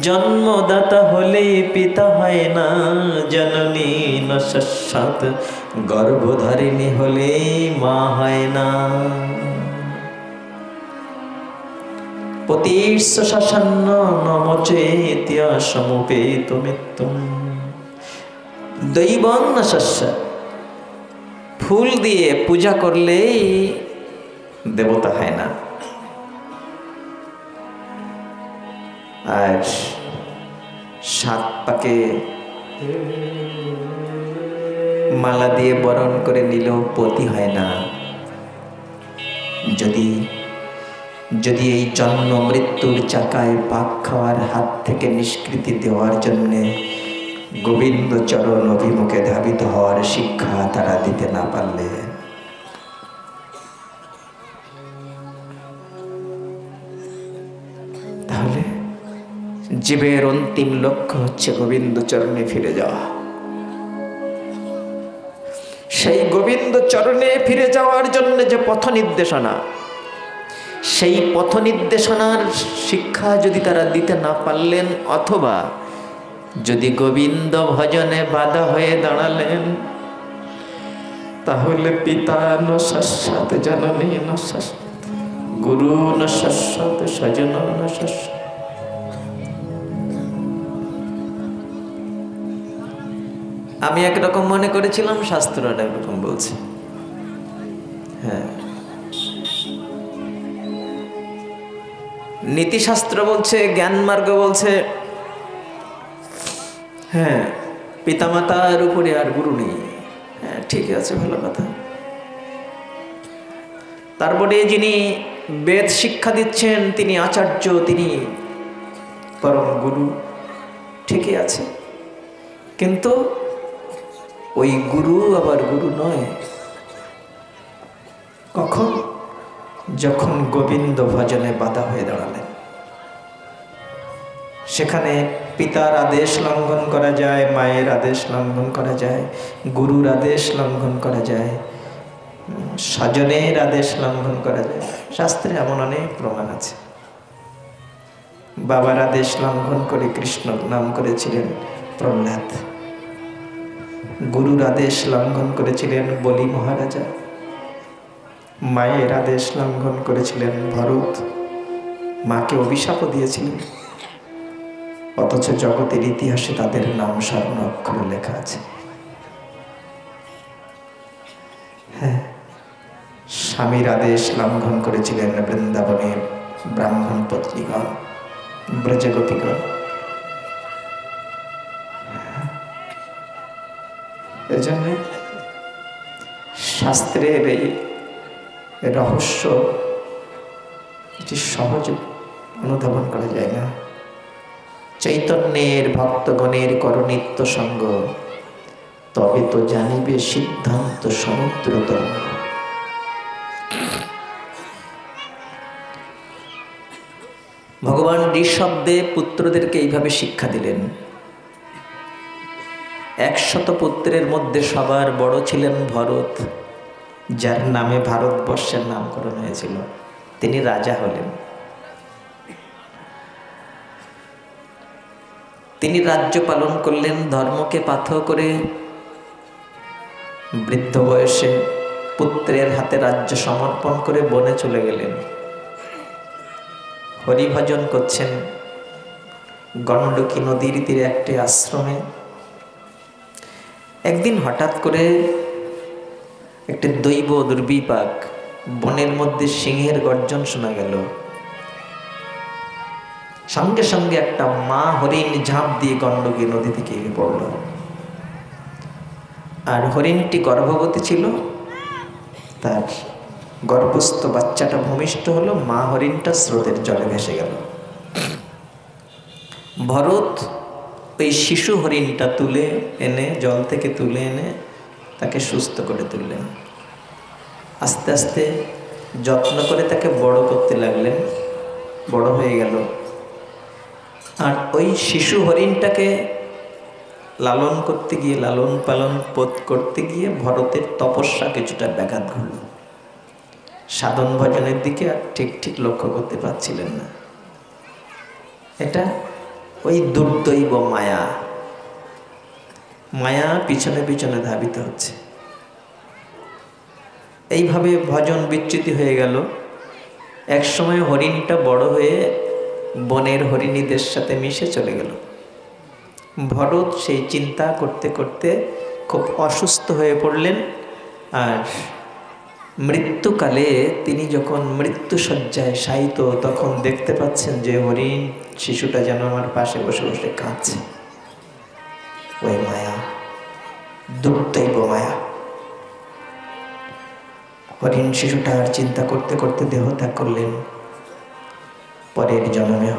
জন্মদাতা হলে পিতা হয় না। জননী ন শাশ্বত, গর্ভধারিণী হলে মা হয় না। পতিস্স সন্ন নমচেতি সমুপেত মৃত্যুম। দৈবং ন শাশ্বত, ফুল দিয়ে পূজা করলেই দেবতা হয় না। আর সাত পাকে মালা দিয়ে বরণ করে নিলেও পতি হয় না। যদি এই জন্ম মৃত্যুর চাকায় পাক খাওয়ার হাত থেকে নিষ্কৃতি দেওয়ার জন্যে গোবিন্দ চরণ অভিমুখে ধাবিত হওয়ার শিক্ষা তারা দিতে না পারলে, তাহলে জীবের অন্তিম লক্ষ্য হচ্ছে গোবিন্দ চরণে ফিরে যাওয়া। সেই গোবিন্দ চরণে ফিরে যাওয়ার জন্য যে পথ নির্দেশনা, সেই পথ নির্দেশনার শিক্ষা যদি তারা দিতে না পারলেন, অথবা যদি গোবিন্দ ভজনে বাধা হয়ে দাঁড়ালেন, তাহলে পিতা ন শাশ্বত জননী ন শাশ্বত গুরু ন শাশ্বত স্বজন ন শাশ্বত। আমি একরকম মনে করেছিলাম, শাস্ত্রটা একরকম বলছে। হ্যাঁ, নীতিশাস্ত্র বলছে, জ্ঞান মার্গ বলছে, হ্যাঁ পিতামাতার উপরে আর গুরু নেই। হ্যাঁ, ঠিক আছে, ভালো কথা। তারপরে যিনি বেদ শিক্ষা দিচ্ছেন তিনি আচার্য, তিনি পরম গুরু, ঠিকই আছে। কিন্তু ওই গুরু আবার গুরু নয়। কখন? যখন গোবিন্দ ভজনে বাধা হয়ে দাঁড়ালেন। সেখানে পিতার আদেশ লঙ্ঘন করা যায়, মায়ের আদেশ লঙ্ঘন করা যায়, গুরুর আদেশ লঙ্ঘন করা যায়, স্বজনের আদেশ লঙ্ঘন করা যায়। শাস্ত্রে এমন অনেক প্রমাণ আছে। বাবার আদেশ লঙ্ঘন করে কৃষ্ণ নাম করেছিলেন প্রহ্লাদ, গুরুর আদেশ লঙ্ঘন করেছিলেন বলি মহারাজা, মায়ের আদেশ লঙ্ঘন করেছিলেন ভরত, মাকে অভিশাপও দিয়েছিলেন। অথচ জগতের ইতিহাসে তাদের নাম স্বর্ণ অক্ষরে লেখা আছে। হ্যাঁ, স্বামীর আদেশ লঙ্ঘন করেছিলেন বৃন্দাবনে ব্রাহ্মণ পত্নীগণ, ব্রজগোপীগণ। এজন্য শাস্ত্রের এই রহস্য এটি সহজে অনুধাবন করা যায় না। চৈতন্যের ভক্তগণের করনিত্য সঙ্গ, তবে তো জানিবে সিদ্ধান্ত সমুদ্র তরঙ্গ। ভগবান ঋষভদেব পুত্রদেরকে এইভাবে শিক্ষা দিলেন। 100 পুত্রের মধ্যে সবার বড় ছিলেন ভরত, যার নামে ভারতবর্ষের নামকরণ হয়েছিল। তিনি রাজা হলেন। তিনি রাজ্য পালন করলেন, ধর্মকে পাথেয় করে বৃদ্ধ বয়সে পুত্রের হাতে রাজ্য সমর্পণ করে বনে চলে গেলেন। হরিভজন করছেন গণ্ডকী নদীর তীরে একটি আশ্রমে। একদিন হঠাৎ করে একটি দৈব দুর্বিপাক, বনের মধ্যে সিংহের গর্জন শোনা গেল। সঙ্গে সঙ্গে একটা মা হরিণ ঝাঁপ দিয়ে গণ্ডকী নদী থেকে পড়ল। আর হরিণটি গর্ভবতী ছিল, তার গর্ভস্থ বাচ্চাটা ভূমিষ্ঠ হলো, মা হরিণটা স্রোতের জলে ভেসে গেল। ভরত ওই শিশু হরিণটা তুলে এনে, জল থেকে তুলে এনে তাকে সুস্থ করে তুললেন। আস্তে আস্তে যত্ন করে তাকে বড় করতে লাগলেন। বড় হয়ে গেল। আর ওই শিশু হরিণটাকে লালন করতে গিয়ে, লালন পালন পোত করতে গিয়ে ভরতের তপস্যা কিছুটা ব্যাঘাত ঘটল। সাধন ভজনের দিকে আর ঠিক লক্ষ্য করতে পারছিলেন না। এটা ওই দুর্দৈব মায়া, মায়া পিছনে পিছনে ধাবিত হচ্ছে। এইভাবে ভজন বিচ্যুতি হয়ে গেল। একসময় হরিণটা বড় হয়ে বনের হরিণীদের সাথে মিশে চলে গেল। ভরত সেই চিন্তা করতে করতে খুব অসুস্থ হয়ে পড়লেন। আর মৃত্যুকালে তিনি যখন মৃত্যুশয্যায় শায়িত, তখন দেখতে পাচ্ছেন যে হরিণ শিশুটা যেন আমার পাশে বসে বসে কাঁদছে। ওই মায়া, দুর্দৈব মায়া। হরিণ শিশুটা আর চিন্তা করতে করতে দেহ ত্যাগ করলেন। পরের জন্মে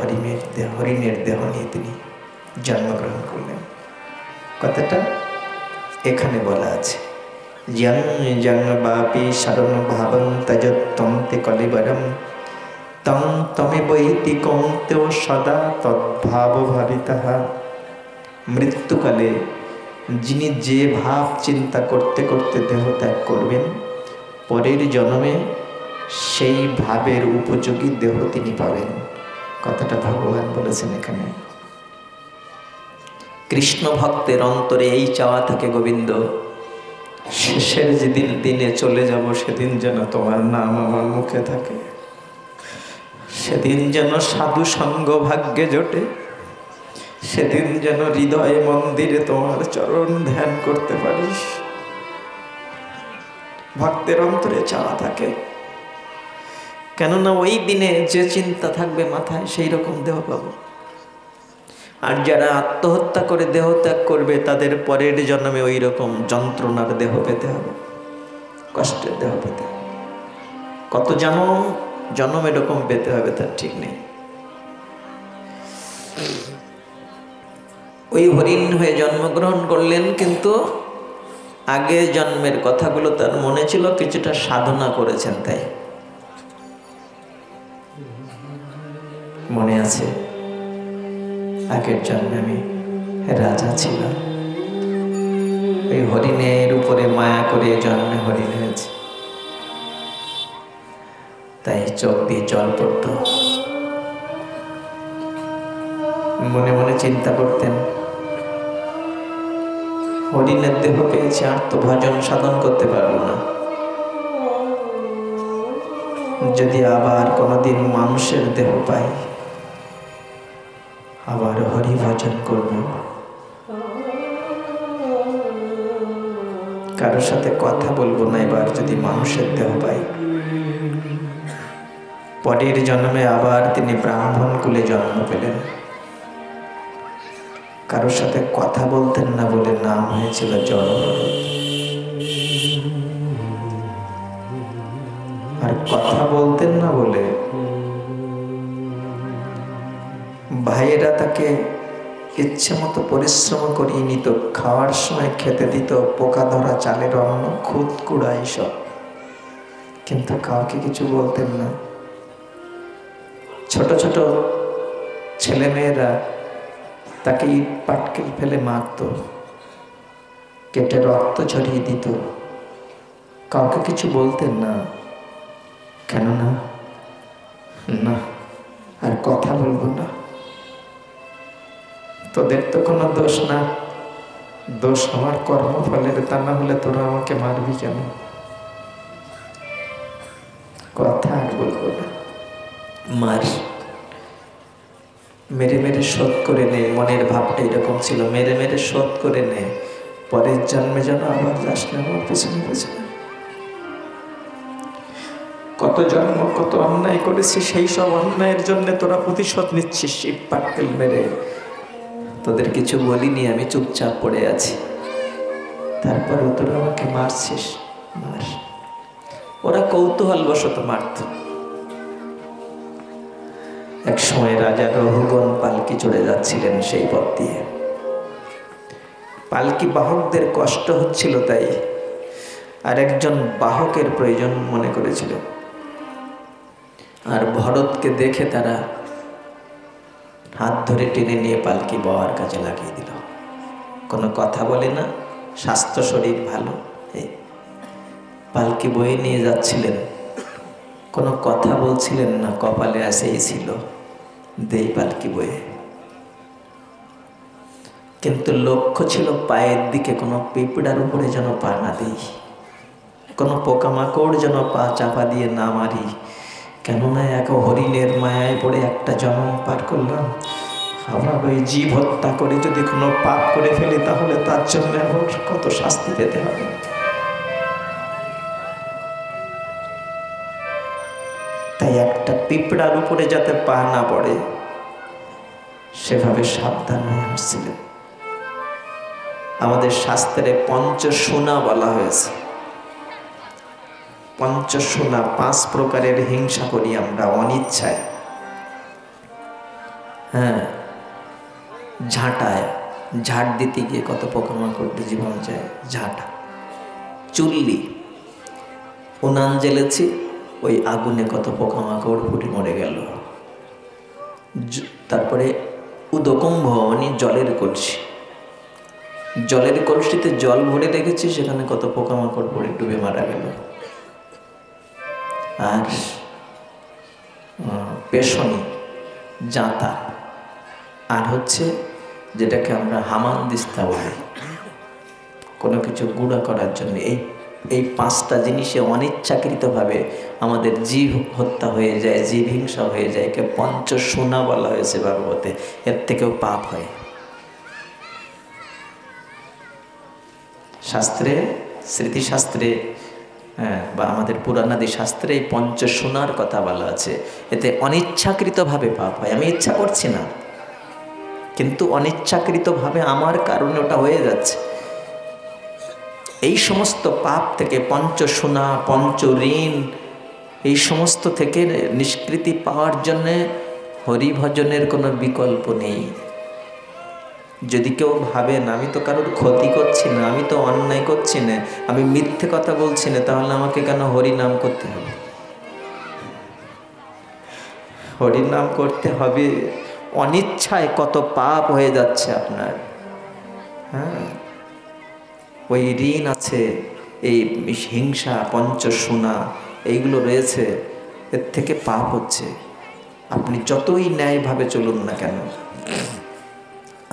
হরিণের দেহ নিয়ে তিনি জন্মগ্রহণ করলেন। কথাটা এখানে বলা আছে, জন্মবাপি শরণ ভাবং তজত্তম তে কলিবরম তং তমেবৈতি কৌন্তেয় সদা তদ্ভাব ভাবিতঃ। মৃত্যুকালে যিনি যে ভাব চিন্তা করতে করতে দেহ ত্যাগ করবেন, পরের জন্মে সেই ভাবের উপযোগী দেহ তিনি পাবেন। কথাটা ভগবান বলেছেন এখানে। কৃষ্ণ ভক্তের অন্তরে এই চাওয়া থাকে, গোবিন্দ শেষের যেদিন দিনে চলে যাব, সেদিন যেন তোমার নাম আমার মুখে থাকে, সেদিন যেন সাধু সঙ্গ ভাগ্যে জোটে, সেদিন যেন হৃদয়ে মন্দিরে তোমার চরণ ধ্যান করতে পারিস। ভক্তের অন্তরে চাওয়া থাকে, কেননা ওই দিনে যে চিন্তা থাকবে মাথায়, সেই রকম দেহ পাবো। আর যারা আত্মহত্যা করে দেহ ত্যাগ করবে, তাদের পরের জন্মে ওই রকম যন্ত্রণার দেহ পেতে হবে, কষ্টের দেহ পেতে হবে। কত জন্ম এরকম পেতে হবে তার ঠিক নেই। ওই হরিণ হয়ে জন্মগ্রহণ করলেন, কিন্তু আগের জন্মের কথাগুলো তার মনে ছিল, কিছুটা সাধনা করেছেন, তাই মনে আছে আগের জন্মে আমি রাজা ছিলাম, ওই হরিণের উপরে মায়া করে জন্মে হরিণ হয়েছে, তাই চোখ দিয়ে জল পড়ত। মনে মনে চিন্তা করতেন, হরিণের দেহ পেয়েছে, আর তো ভজন সাধন করতে পারবো না। যদি আবার কোনোদিন মানুষের দেহ পাই, আবার হরি ভজন করব। কারোর সাথে কথা বলবো না এবার যদি মানুষের দেহ পাই। পরের জন্মে আবার তিনি ব্রাহ্মণ কুলে জন্ম পেলেন। কারোর সাথে কথা বলতেন না বলে নাম হয়েছিল জড়ভরত। আর কথা বলতেন না বলে ভাইয়েরা তাকে ইচ্ছে মতো পরিশ্রম করিয়ে নিত, খাওয়ার সময় খেতে দিত পোকা ধরা চালের অন্ন, খুদ কুড়া এইসব, কিন্তু কাউকে কিছু বলতেন না। ছোট ছোট ছেলেমেয়েরা তাকে ইট পাটকেল ফেলে মারত, কেটে রক্ত ঝরিয়ে দিত, কাউকে কিছু বলতেন না। কেননা না, আর কথা বলবো না। তোদের তো কোনো দোষ না, দোষ আমার কর্মফলের। তা না হলে তোরা আমাকে মারবি কেন? কথা আর বলবো না, মার, মেরে মেরে শোধ করে নে। মনের ভাবটা এরকম ছিল, মেরে মেরে শোধ করে নে, পরের জন্মে যেন আবার যাস না আমার পেছনে পেছনে। কত জন্ম কত অন্যায় করেছি, সেই সব অন্যায়ের জন্য তোরা প্রতিশোধ নিচ্ছিস ইট পাটকেল মেরে। তোদের কিছু বলিনি, আমি চুপচাপ পড়ে আছি, তারপরে তোরা আমাকে মারছিস। মার। ওরা কৌতূহল বশত মারত। এক সময় রাজা রহুগণ পালকি চড়ে যাচ্ছিলেন সেই পথ দিয়ে। পালকি বাহকদের কষ্ট হচ্ছিল, তাই আর একজন বাহকের প্রয়োজন মনে করেছিল। আর ভরতকে দেখে তারা হাত ধরে টেনে নিয়ে পালকি বওয়ার কাজে লাগিয়ে দিল। কোনো কথা বলে না, স্বাস্থ্য শরীর ভালো, পালকি বয়ে নিয়ে যাচ্ছিলেন, কোনো কথা বলছিলেন না, কপালে আসেই ছিল দেই পালকি বয়ে। কিন্তু লক্ষ্য ছিল পায়ের দিকে কোনো পিঁপড়ার উপরে যেন পা না দিই, কোনো পোকামাকড় যেন পা চাপা দিয়ে না মারি। কেননা এক হরিণের মায়ায় পড়ে একটা জন্ম পার করলাম, আবার ওই জীব হত্যা করে যদি কোনো পাপ করে ফেলি তাহলে তার জন্য আবার কত শাস্তি পেতে হবে। তাই একটা পিঁপড়ার উপরে যাতে পা না পড়ে সেভাবে সাবধান হয়ে আসছিলেন। আমাদের শাস্ত্রে পঞ্চসুনা বলা হয়েছে। পঞ্চসুনা, 5 প্রকারের হিংসা করি আমরা অনিচ্ছায়। হ্যাঁ, ঝাঁটায়, ঝাঁট দিতে গিয়ে কত পোকামাকড় জীবন যায়, ঝাঁটা। চুল্লি, উনান জ্বেলেছি, ওই আগুনে কত পোকামাকড় ফুটে মরে গেল। তারপরে উদকুম্ভ, মানে জলের কলসি, জলের কলসিতে জল ভরে রেখেছি, সেখানে কত পোকামাকড় পড়ে ডুবে মারা গেল। আর পেশনি, জাঁতা, আর হচ্ছে যেটাকে আমরা হামানদিস্তা বলি, কোনো কিছু গুঁড়া করার জন্য। এই 5টা জিনিসে অনিচ্ছাকৃতভাবে আমাদের জীব হত্যা হয়ে যায়, জীব হিংসা হয়ে যায়। একে পঞ্চসুনা বলা হয়েছে ভাগবতে। এর থেকেও পাপ হয়। শাস্ত্রে, স্মৃতিশাস্ত্রে বা আমাদের পুরাণাদি শাস্ত্রে এই পঞ্চসুনার কথা বলা আছে। এতে অনিচ্ছাকৃতভাবে পাপ হয়। আমি ইচ্ছা করছি না, কিন্তু অনিচ্ছাকৃতভাবে আমার কারণে ওটা হয়ে যাচ্ছে। এই সমস্ত পাপ থেকে, পঞ্চসুনা, পঞ্চঋণ, এই সমস্ত থেকে নিষ্কৃতি পাওয়ার জন্যে হরিভজনের কোনো বিকল্প নেই। যদি কেউ ভাবেন আমি তো কারোর ক্ষতি করছি না, আমি তো অন্যায় করছি না, আমি মিথ্যে কথা বলছি না, তাহলে আমাকে কেন হরিনাম করতে হবে? হরিনাম করতে হবে। অনিচ্ছায় কত পাপ হয়ে যাচ্ছে আপনার। হ্যাঁ, ওই ঋণ আছে, এই হিংসা, পঞ্চসুনা, এইগুলো রয়েছে, এর থেকে পাপ হচ্ছে। আপনি যতই ন্যায়ভাবে চলুন না কেন,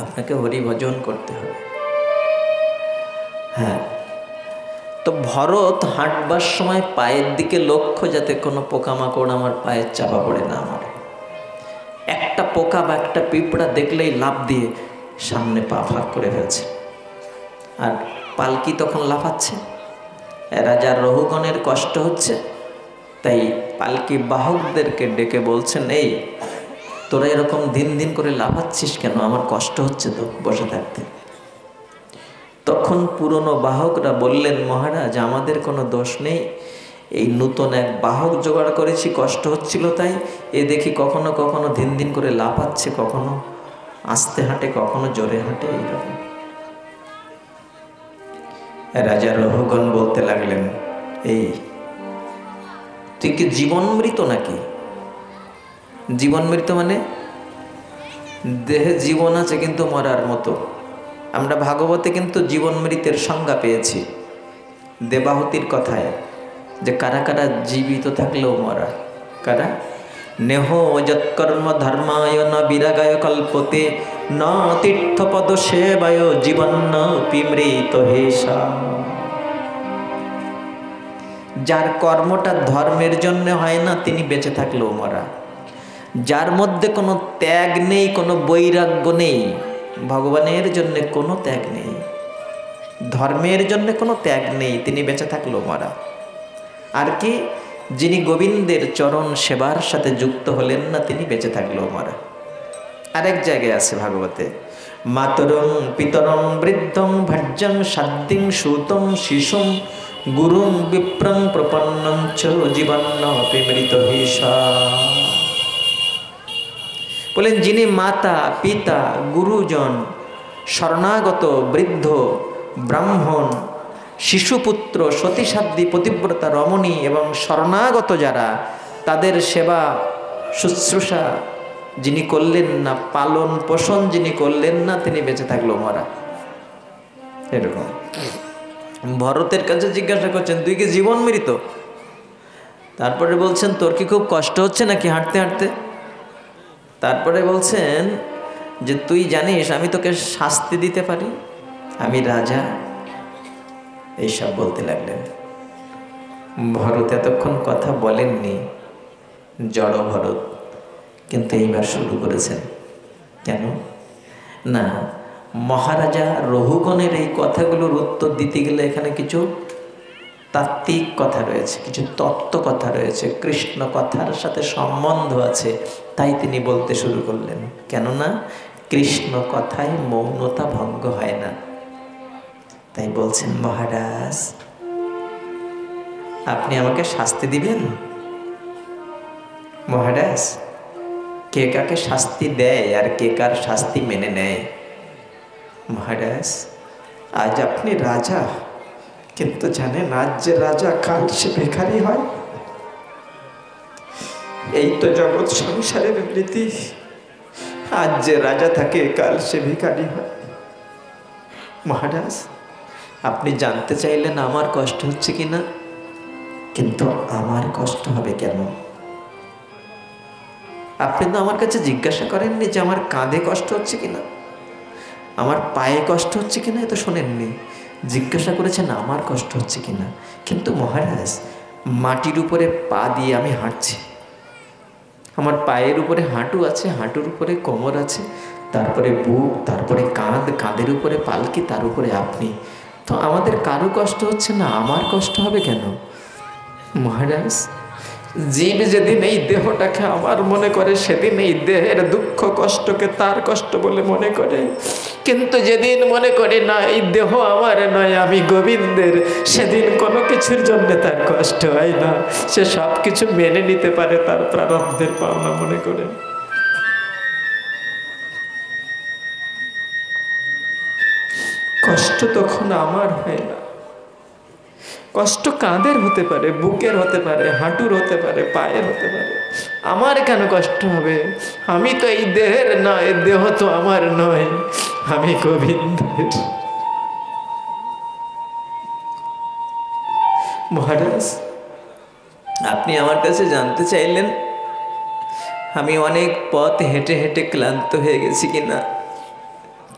আপনাকে হরিভজন করতে হবে। হ্যাঁ, তো ভরত হাঁটবার সময় পায়ের দিকে লক্ষ্য, যাতে কোনো পোকামাকড় আমার পায়ের চাপা পড়ে না মারে। একটা পোকা বা একটা পিঁপড়া দেখলেই লাফ দিয়ে সামনে পা ফাঁক করে ফেলছে। আর পালকি তখন লাফাচ্ছে, রাজার রহুগণের কষ্ট হচ্ছে। তাই পালকি বাহকদেরকে ডেকে বলছেন, এই তোরা এরকম দিন দিন করে লাফাচ্ছিস কেন? আমার কষ্ট হচ্ছে তো বসে থাকতে। তখন পুরনো বাহকরা বললেন, মহারাজ আমাদের কোনো দোষ নেই, এই নূতন এক বাহক জোগাড় করেছি, কষ্ট হচ্ছিল তাই। এ দেখি কখনো কখনো দিন দিন করে লাফাচ্ছে, কখনো আস্তে হাঁটে, কখনো জোরে হাঁটে, এইরকম। রাজা রহুগণ বলতে লাগলেন, এই তুই কি জীবন মৃত নাকি? জীবন মৃত মানে দেহে জীবন আছে কিন্তু মরার মতো। আমরা ভাগবতে কিন্তু জীবন মৃতের সংজ্ঞা পেয়েছি দেবাহুতির কথায়, যে কারা কারা জীবিত থাকলেও মরা। কারা? নেহ যৎকর্ম ধর্মায় ন বিরাগায় কল্পতে ন তীর্থপদ সেবায় জীবন্ন পিমৃত হেষা। যার কর্মটা ধর্মের জন্য হয় না তিনি বেঁচে থাকলেও মরা। যার মধ্যে কোনো ত্যাগ নেই, কোনো বৈরাগ্য নেই, ভগবানের জন্য কোনো ত্যাগ নেই, ধর্মের জন্য কোনো ত্যাগ নেই, তিনি বেঁচে থাকলেও মরা। আর কি, যিনি গোবিন্দের চরণ সেবার সাথে যুক্ত হলেন না তিনি বেঁচে থাকলেও মরা। আরেক জায়গায় আছে ভাগবতে, মাতরং পিতরং বৃদ্ধং ভাজ্যং সাধ্যং সুতং শিশুং গুরুং বিপ্রং প্রপন্নং চ জীবন্ন পিমৃত হেষা। বলেন যিনি মাতা পিতা গুরুজন শরণাগত বৃদ্ধ ব্রাহ্মণ শিশুপুত্র সতীসাধ্যী পতিব্রতা রমণী এবং শরণাগত যারা, তাদের সেবা শুশ্রূষা যিনি করলেন না, পালন পোষণ যিনি করলেন না তিনি বেঁচে থাকলেও মরা। এরকম ভরতের কাছে জিজ্ঞাসা করছেন তুই কি জীবন মৃত? তারপরে বলছেন তোর কি খুব কষ্ট হচ্ছে নাকি হাঁটতে হাঁটতে? তারপরে বলছেন যে তুই জানিস আমি তোকে শাস্তি দিতে পারি, আমি রাজা। এইসব বলতে লাগলেন। ভরত এতক্ষণ কথা বলেননি, জড় ভরত, কিন্তু এইবার শুরু করেছেন। কেন না, মহারাজা রঘুগণের এই কথাগুলোর উত্তর দিতে গেলে এখানে কিছু তাত্ত্বিক কথা রয়েছে, কিছু তত্ত্ব কথা রয়েছে, কৃষ্ণ কথার সাথে সম্বন্ধ আছে, তাই তিনি বলতে শুরু করলেন। কেননা কৃষ্ণ কথায় মৌনতা ভঙ্গ হয় না। তাই বলছেন মহারাজ আপনি আমাকে শাস্তি দিবেন? মহারাজ কে কাকে শাস্তি দেয় আর কে কার শাস্তি মেনে নেয়? মহারাজ আজ আপনি রাজা, কিন্তু জানেন আজ যে রাজা কাল সে ভিখারি হয়। এই তো জগৎ সংসারের রীতি, আজ যে রাজা থাকে কাল সে ভিখারি হয়। মহারাজ আপনি জানতে চাইলেন আমার কষ্ট হচ্ছে কিনা, কিন্তু আমার কষ্ট হবে কেন? আপনি তো আমার কাছে জিজ্ঞাসা করেননি যে আমার কাঁধে কষ্ট হচ্ছে কিনা, আমার পায়ে কষ্ট হচ্ছে কিনা, এ তো শোনেননি। জিজ্ঞাসা করেছেন আমার কষ্ট হচ্ছে কিনা। কিন্তু মহারাজ মাটির উপরে পা দিয়ে আমি হাঁটছি, আমার পায়ের উপরে হাঁটু আছে, হাঁটুর উপরে কোমর আছে, তারপরে বুক, তারপরে কাঁধ, কাঁধের উপরে পালকি, তার উপরে আপনি। তো আমাদের কারো কষ্ট হচ্ছে না, আমার কষ্ট হবে কেন? মহারাজ জীব যেদিন এই দেহটাকে আমার মনে করে সেদিন এই দেহের দুঃখ কষ্টকে তার কষ্ট বলে মনে করে, কিন্তু যেদিন মনে করে না এই দেহ আমার নয় আমি গোবিন্দের, সেদিন কোনো কিছুর জন্য তার কষ্ট হয় না, সে সব কিছু মেনে নিতে পারে তার প্রারব্ধের পাওনা মনে করে। কষ্ট তখন আমার হয় না, কষ্ট কাঁধের হতে পারে, বুকের হতে পারে, হাঁটুর হতে পারে, পায়ের হতে পারে। আমার কেন কষ্ট হবে? আমি তো এই দেহের নয়, দেহ তো আমার নয়, আমি গোবিন্দের। মহারাজ আপনি আমার কাছে জানতে চাইলেন আমি অনেক পথ হেঁটে হেঁটে ক্লান্ত হয়ে গেছি কিনা,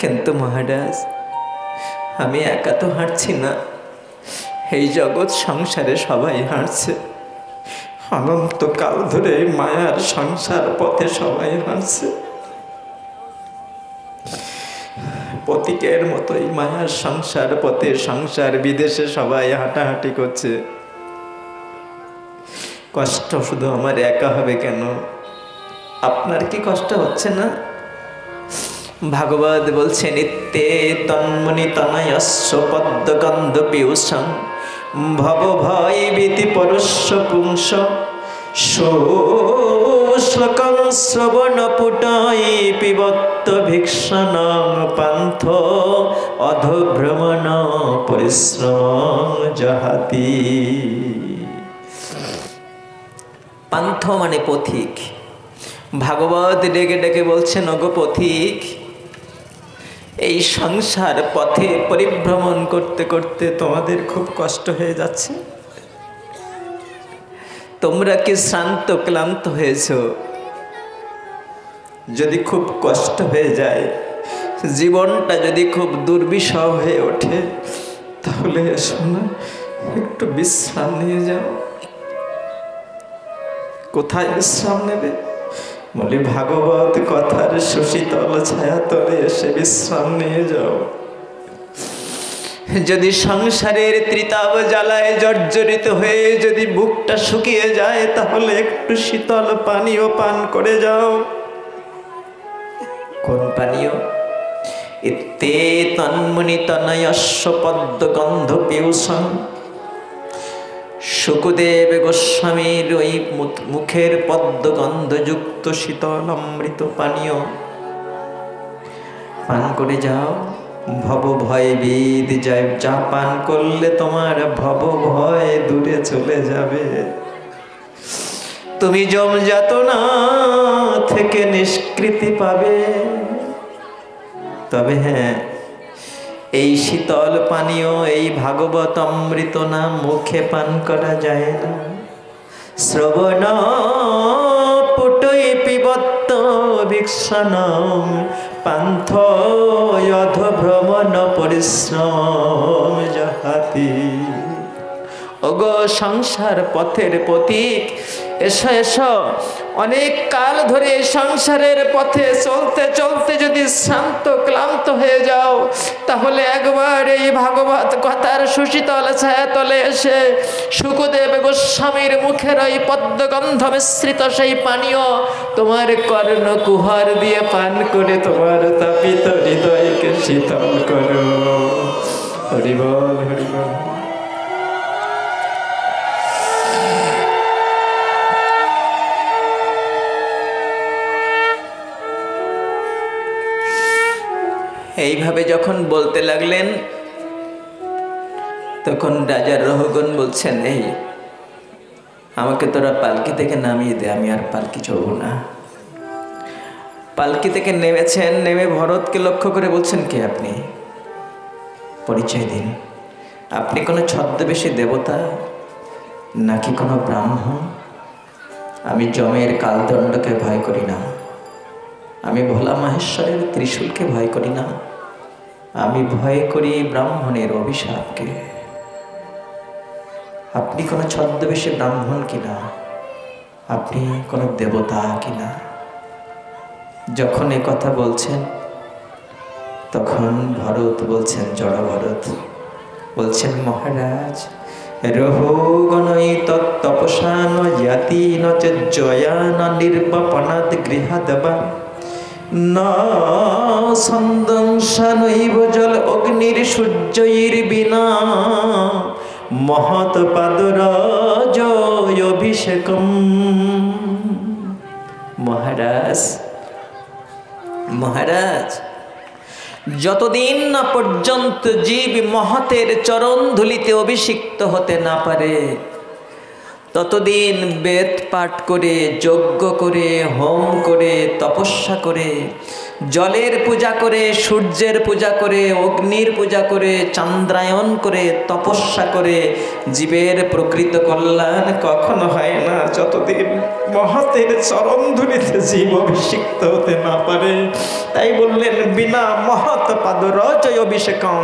কিন্তু মহারাজ আমি একা তো হাঁটছি না, এই জগৎ সংসারে সবাই হাঁটছে, অনন্তকাল ধরে মায়ার সংসার পথে সবাই হাঁটছে। পথিকের মতোই মায়ার সংসার পথে, সংসার বিদেশে সবাই হাঁটাহাঁটি করছে। কষ্ট শুধু আমার একা হবে কেন? আপনার কি কষ্ট হচ্ছে না? ভাগবত বলছে নিত্যে তন্মনি তনয়স্য পদ্মগন্ধ পিউষং ভব ভয় ভীতি পরস্য পুংস শ্লোকং শ্রবণ পুটাই পিবত্ত ভিক্ষণ পান্থ অধভ্রমণ পরিশ্রম জহাতি। পান্থ মানে পথিক। ভাগবত ডেকে ডেকে বলছেন ওগো পথিক, এই সংসার পথে পরিভ্রমণ করতে করতে তোমাদের খুব কষ্ট হয়ে যাচ্ছে, তোমরা কি শ্রান্ত ক্লান্ত হয়েছ? যদি খুব কষ্ট হয়ে যায় জীবনটা যদি খুব দুর্বিষহ হয়ে ওঠে, তাহলে এসো না, একটু বিশ্রাম নিয়ে যাও। কোথায় বিশ্রাম নেবে? বলি ভাগবত কথার সুশীতল ছায়া তলে এসে বিশ্রাম নিয়ে যাও। যদি সংসারের ত্রিতাপ জ্বালায় জর্জরিত হয়ে যদি বুকটা শুকিয়ে যায়, তাহলে একটু শীতল পানীয় পান করে যাও। কোন পানীয়? ইত্যে তন্মুনি তনয়স্য পদ্ম গন্ধ পিউষং। শুকদেব গোস্বামীর ওই মুখের পদ্ম গন্ধযুক্ত শীতল অমৃত পানীয় পান করে যাও। ভব ভয় বিদ যায়, যা পান করলে তোমার ভব ভয় দূরে চলে যাবে। তুমি জম যাতনা থেকে নিষ্কৃতি পাবে। তবে হ্যাঁ, এই শীতল পানীয়, এই ভাগবত অমৃত না মুখে পান করা যায় না। শ্রবণ পুটই পিবত্ত ভিক্ষণম পান্থ অধ ভ্রমণ পরিশ্রম যাহাতি। ওগো সংসার পথের পথিক, এসো এসো। অনেক কাল ধরে সংসারের পথে চলতে চলতে যদি শ্রান্ত ক্লান্ত হয়ে যাও, তাহলে একবার এই ভাগবত কথার সুশীতল ছায়া তলে এসে শুকদেব গোস্বামীর মুখের ওই পদ্মগন্ধ মিশ্রিত সেই পানীয় তোমার কর্ণ কুহর দিয়ে পান করে তোমার তাপিত হৃদয়কে শীতল করো। হরি বল, হরি বল। এইভাবে যখন বলতে লাগলেন, তখন রাজার রহগণ বলছেন, এই আমাকে তোরা পালকি থেকে নামিয়ে দে, আমি আর পালকি চড়ব না। পালকি থেকে নেমেছেন, নেমে ভরতকে লক্ষ্য করে বলছেন, কে আপনি? পরিচয় দিন। আপনি কোনো ছদ্মবেশী দেবতা নাকি কোনো ব্রাহ্মণ? আমি যমের কালদণ্ডকে ভয় করি না, আমি ভোলা মহেশ্বরের ত্রিশূলকে ভয় করি না, আমি ভয় করি ব্রাহ্মণের অভিশাপকে। আপনি কোনো ছদ্মবেশী ব্রাহ্মণ কিনা, আপনি কোনো দেবতা কিনা? যখন এ কথা বলছেন, তখন ভরত বলছেন, জড় ভরত বলছেন, মহারাজ রহুগণই তৎতপসা ন জাতি ন জয়া ন নির্বাপনাদ গৃহাদবা ন সন্দংসানৈব জল অগ্নির সূর্যৈর বিনা মহৎ পাদরাজ অভিষেকম। মহারাজ, মহারাজ, যতদিন না পর্যন্ত জীব মহতের চরণ ধুলিতে অভিষিক্ত হতে না পারে, ততদিন বেদ পাঠ করে, যজ্ঞ করে, হোম করে, তপস্যা করে, জলের পূজা করে, সূর্যের পূজা করে, অগ্নির পূজা করে, চন্দ্রায়ন করে, তপস্যা করে জীবের প্রকৃত কল্যাণ কখনো হয় না, যতদিন মহতের চরণ ধুলিতে জীব অভিষিক্ত হতে না পারে। তাই বললেন, বিনা মহৎ পাদরজ অভিষেকম,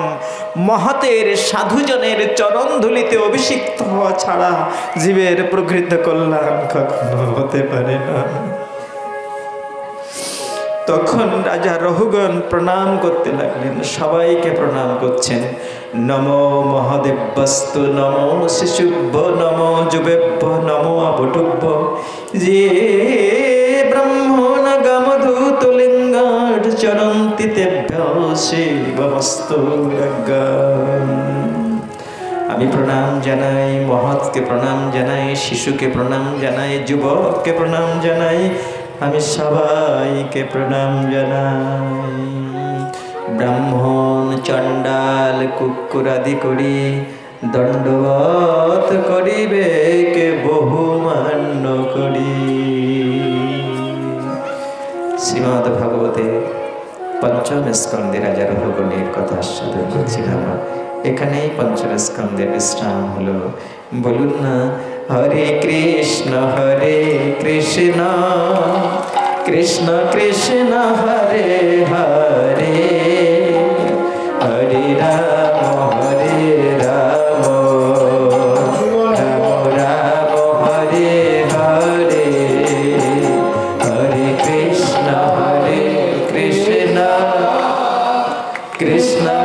মহতের সাধুজনের চরণ ধুলিতে অভিষিক্ত হওয়া ছাড়া জীবের প্রকৃত কল্যাণ কখনো হতে পারে না। তখন রাজা রহুগণ প্রণাম করতে লাগলেন, সবাইকে প্রণাম করছেন। নমো মহাদেবস্তু, নমো শিশুভ্য, নমো যুবেভ্য, নমো অবটুভ্য, যে ব্রাহ্মণ গমধূত লিঙ্গাট চরন্তি তেভ্যো শিবমস্তু যজ্ঞাম। আমি প্রণাম জানাই, মহৎকে প্রণাম জানাই, শিশুকে প্রণাম জানাই, যুবককে প্রণাম জানাই, আমি সবাইকে প্রণাম জানাই। ব্রাহ্মণ চণ্ডাল কুকুরাদি করি দণ্ডবত করিবে কে বহুমান্য করি। শ্রীমদ্ ভাগবতে পঞ্চম স্কন্ধে রাজা রহুগণের কথা আস্বাদন করছিলাম। এখানেই পঞ্চম স্কন্ধের বিশ্রাম হলো। বলুন না, হরে কৃষ্ণ কৃষ্ণ কৃষ্ণ কৃষ্ণ হরে হরে, কৃষ্ণ